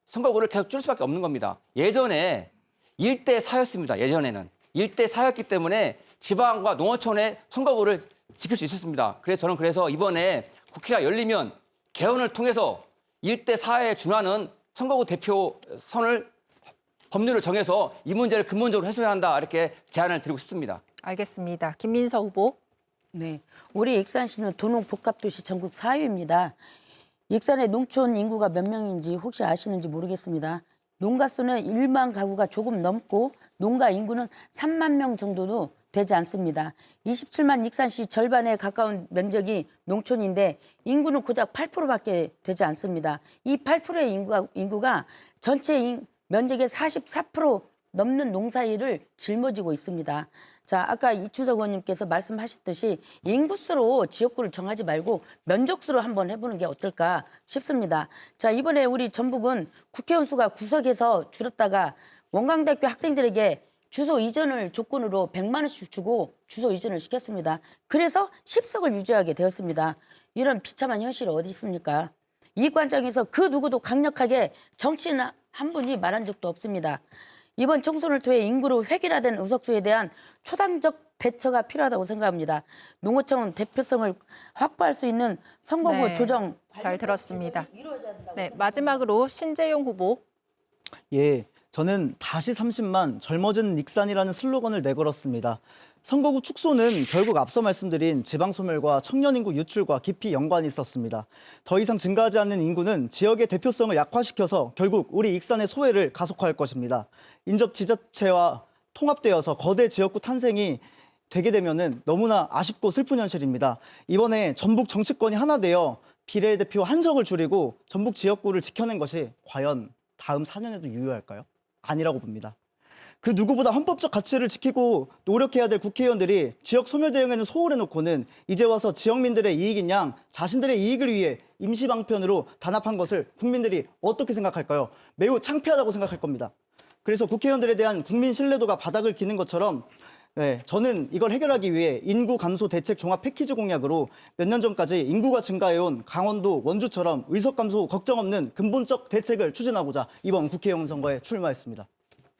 선거구를 계속 줄일 수밖에 없는 겁니다. 예전에 1대4였습니다. 예전에는. 1대4였기 때문에 지방과 농어촌의 선거구를 지킬 수 있었습니다. 그래서 저는 이번에 국회가 열리면 개헌을 통해서 1대4에 준하는 선거구 대표 선을 법률을 정해서 이 문제를 근본적으로 해소해야 한다. 이렇게 제안을 드리고 싶습니다. 알겠습니다. 김민서 후보. 네, 우리 익산시는 도농복합도시 전국 4위입니다. 익산의 농촌 인구가 몇 명인지 혹시 아시는지 모르겠습니다. 농가 수는 1만 가구가 조금 넘고 농가 인구는 3만 명 정도도 되지 않습니다. 27만 익산시 절반에 가까운 면적이 농촌인데 인구는 고작 8%밖에 되지 않습니다. 이 8%의 인구가 전체 면적의 44% 넘는 농사일을 짊어지고 있습니다. 자, 아까 이춘석 의원님께서 말씀하셨듯이 인구수로 지역구를 정하지 말고 면적수로 한번 해보는 게 어떨까 싶습니다. 자, 이번에 우리 전북은 국회의원 수가 구석에서 줄었다가 원광대학교 학생들에게 주소 이전을 조건으로 100만 원씩 주고 주소 이전을 시켰습니다. 그래서 10석을 유지하게 되었습니다. 이런 비참한 현실이 어디 있습니까? 이 관장에서 그 누구도 강력하게 정치인 한 분이 말한 적도 없습니다. 이번 총선을 통해 인구로 획일화된 의석수에 대한 초당적 대처가 필요하다고 생각합니다. 농어촌은 대표성을 확보할 수 있는 선거구 네, 조정 잘 들었습니다. 네, 마지막으로 신재용 후보. 예, 저는 다시 30만 젊어진 익산이라는 슬로건을 내걸었습니다. 선거구 축소는 결국 앞서 말씀드린 지방소멸과 청년 인구 유출과 깊이 연관이 있었습니다. 더 이상 증가하지 않는 인구는 지역의 대표성을 약화시켜서 결국 우리 익산의 소외를 가속화할 것입니다. 인접 지자체와 통합되어서 거대 지역구 탄생이 되게 되면은 너무나 아쉽고 슬픈 현실입니다. 이번에 전북 정치권이 하나 되어 비례대표 한 석을 줄이고 전북 지역구를 지켜낸 것이 과연 다음 4년에도 유효할까요? 아니라고 봅니다. 그 누구보다 헌법적 가치를 지키고 노력해야 될 국회의원들이 지역 소멸 대응에는 소홀해놓고는 이제 와서 지역민들의 이익인 양 자신들의 이익을 위해 임시방편으로 단합한 것을 국민들이 어떻게 생각할까요? 매우 창피하다고 생각할 겁니다. 그래서 국회의원들에 대한 국민 신뢰도가 바닥을 기는 것처럼 저는 이걸 해결하기 위해 인구 감소 대책 종합 패키지 공약으로 몇 년 전까지 인구가 증가해온 강원도, 원주처럼 의석 감소 걱정 없는 근본적 대책을 추진하고자 이번 국회의원 선거에 출마했습니다.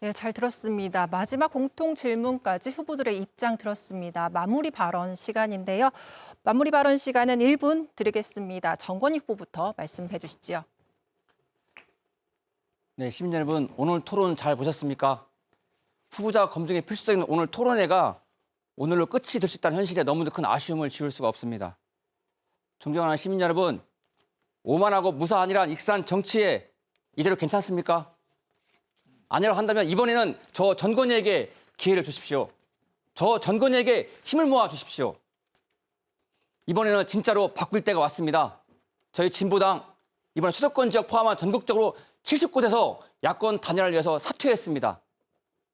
네, 잘 들었습니다. 마지막 공통 질문까지 후보들의 입장 들었습니다. 마무리 발언 시간인데요. 마무리 발언 시간은 1분 드리겠습니다. 정건희 후보부터 말씀해 주시죠. 네, 시민 여러분, 오늘 토론 잘 보셨습니까? 후보자 검증의 필수적인 오늘 토론회가 오늘로 끝이 될 수 있다는 현실에 너무도 큰 아쉬움을 지울 수가 없습니다. 존경하는 시민 여러분, 오만하고 무사한이란 익산 정치에 이대로 괜찮습니까? 아니라고 한다면 이번에는 저 전건희에게 기회를 주십시오. 저 전건희에게 힘을 모아 주십시오. 이번에는 진짜로 바꿀 때가 왔습니다. 저희 진보당 이번 수도권 지역 포함한 전국적으로 70곳에서 야권 단일화를 위해서 사퇴했습니다.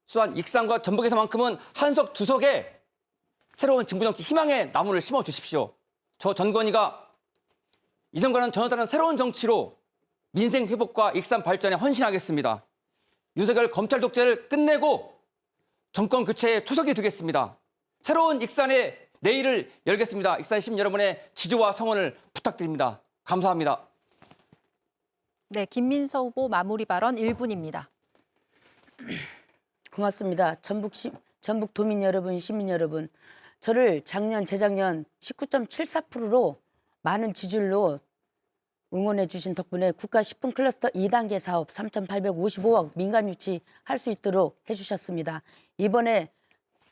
수한 익산과 전북에서만큼은 한 석, 두 석에 새로운 진보정치 희망의 나무를 심어주십시오. 저 전건희가 이전과는 전혀 다른 새로운 정치로 민생 회복과 익산 발전에 헌신하겠습니다. 윤석열 검찰 독재를 끝내고 정권 교체에 초석이 되겠습니다. 새로운 익산의 내일을 열겠습니다. 익산 시민 여러분의 지지와 성원을 부탁드립니다. 감사합니다. 네, 김민서 후보 마무리 발언 1분입니다. 고맙습니다. 전북 도민 여러분, 시민 여러분. 저를 재작년 19.74%로 많은 지지율로 응원해 주신 덕분에 국가 10분 클러스터 2단계 사업 3,855억 민간 유치할 수 있도록 해주셨습니다. 이번에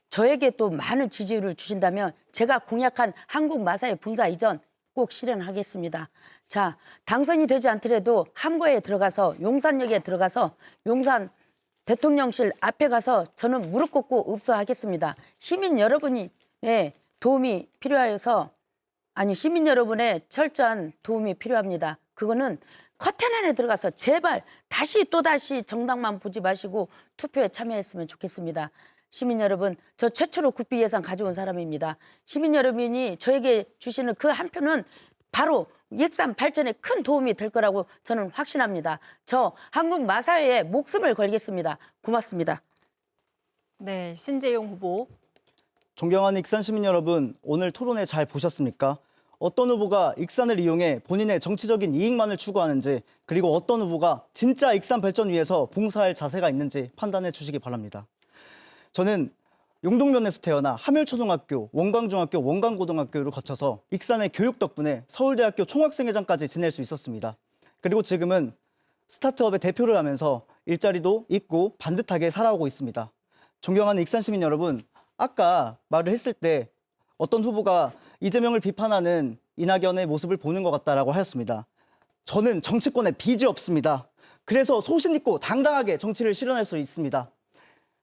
저에게 또 많은 지지율을 주신다면 제가 공약한 한국 마사의 본사 이전 꼭 실현하겠습니다. 자, 당선이 되지 않더라도 함거에 들어가서 용산역에 들어가서 용산 대통령실 앞에 가서 저는 무릎 꿇고 읍소하겠습니다. 시민 여러분의 도움이 필요해서 시민 여러분의 철저한 도움이 필요합니다. 그거는 커튼 안에 들어가서 제발 또다시 정당만 보지 마시고 투표에 참여했으면 좋겠습니다. 시민 여러분, 저 최초로 국비 예산 가져온 사람입니다. 시민 여러분이 저에게 주시는 그 한 표는 바로 익산 발전에 큰 도움이 될 거라고 저는 확신합니다. 저 한국 마사회에 목숨을 걸겠습니다. 고맙습니다. 네, 신재용 후보. 존경하는 익산 시민 여러분, 오늘 토론회 잘 보셨습니까? 어떤 후보가 익산을 이용해 본인의 정치적인 이익만을 추구하는지, 그리고 어떤 후보가 진짜 익산 발전 위해서 봉사할 자세가 있는지 판단해 주시기 바랍니다. 저는 용동면에서 태어나 하멸초등학교, 원광중학교, 원광고등학교를 거쳐서 익산의 교육 덕분에 서울대학교 총학생회장까지 지낼 수 있었습니다. 그리고 지금은 스타트업의 대표를 하면서 일자리도 있고 반듯하게 살아오고 있습니다. 존경하는 익산 시민 여러분, 아까 말을 했을 때 어떤 후보가 이재명을 비판하는 이낙연의 모습을 보는 것 같다라고 하였습니다. 저는 정치권에 빚이 없습니다. 그래서 소신 있고 당당하게 정치를 실현할 수 있습니다.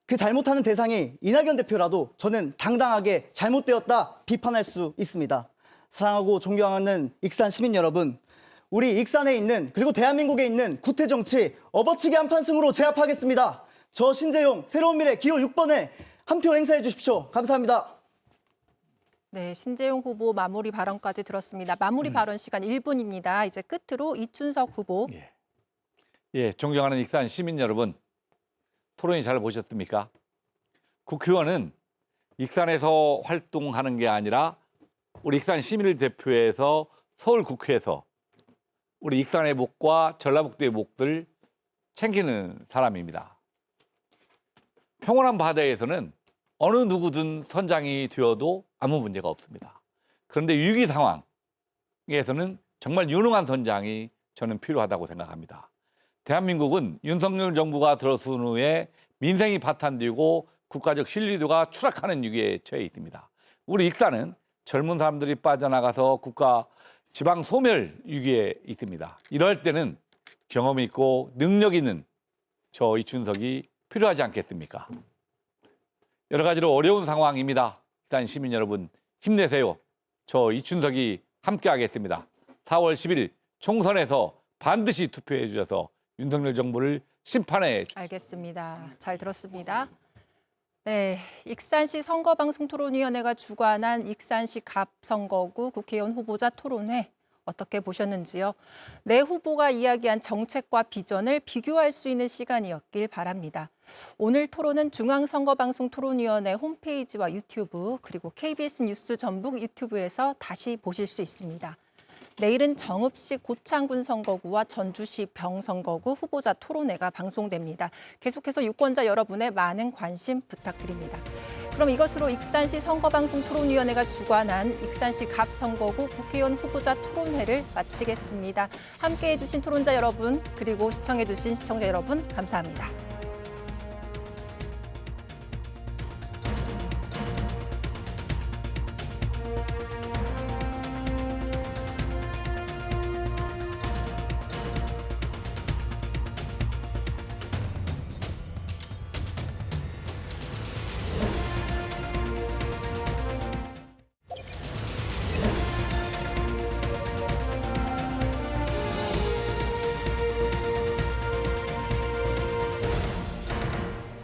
그 잘못하는 대상이 이낙연 대표라도 저는 당당하게 잘못되었다 비판할 수 있습니다. 사랑하고 존경하는 익산 시민 여러분, 우리 익산에 있는 그리고 대한민국에 있는 구태 정치 업어치기 한판승으로 제압하겠습니다. 저 신재용 새로운 미래 기호 6번에 한 표 행사해 주십시오. 감사합니다. 네, 신재용 후보 마무리 발언까지 들었습니다. 마무리 발언 시간 1분입니다. 이제 끝으로 이춘석 후보. 예, 존경하는 익산 시민 여러분, 토론이 잘 보셨습니까? 국회의원은 익산에서 활동하는 게 아니라 우리 익산 시민을 대표해서 서울 국회에서 우리 익산의 목과 전라북도의 목들 챙기는 사람입니다. 평온한 바다에서는 어느 누구든 선장이 되어도 아무 문제가 없습니다. 그런데 위기 상황에서는 정말 유능한 선장이 저는 필요하다고 생각합니다. 대한민국은 윤석열 정부가 들어선 후에 민생이 파탄되고 국가적 신뢰도가 추락하는 위기에 처해 있습니다. 우리 익산은 젊은 사람들이 빠져나가서 국가 지방 소멸 위기에 있습니다. 이럴 때는 경험 있고 능력 있는 저 이춘석이 필요하지 않겠습니까? 여러 가지로 어려운 상황입니다. 일단 시민 여러분 힘내세요. 저 이춘석이 함께하겠습니다. 4월 10일 총선에서 반드시 투표해 주셔서 윤석열 정부를 심판해 주십시오. 알겠습니다. 잘 들었습니다. 네, 익산시 선거방송토론위원회가 주관한 익산시 갑선거구 국회의원 후보자 토론회 어떻게 보셨는지요? 네 후보가 이야기한 정책과 비전을 비교할 수 있는 시간이었길 바랍니다. 오늘 토론은 중앙선거방송토론위원회 홈페이지와 유튜브 그리고 KBS 뉴스 전북 유튜브에서 다시 보실 수 있습니다. 내일은 정읍시 고창군 선거구와 전주시 병선거구 후보자 토론회가 방송됩니다. 계속해서 유권자 여러분의 많은 관심 부탁드립니다. 그럼 이것으로 익산시 선거방송토론위원회가 주관한 익산시 갑선거구 국회의원 후보자 토론회를 마치겠습니다. 함께해 주신 토론자 여러분 그리고 시청해 주신 시청자 여러분 감사합니다.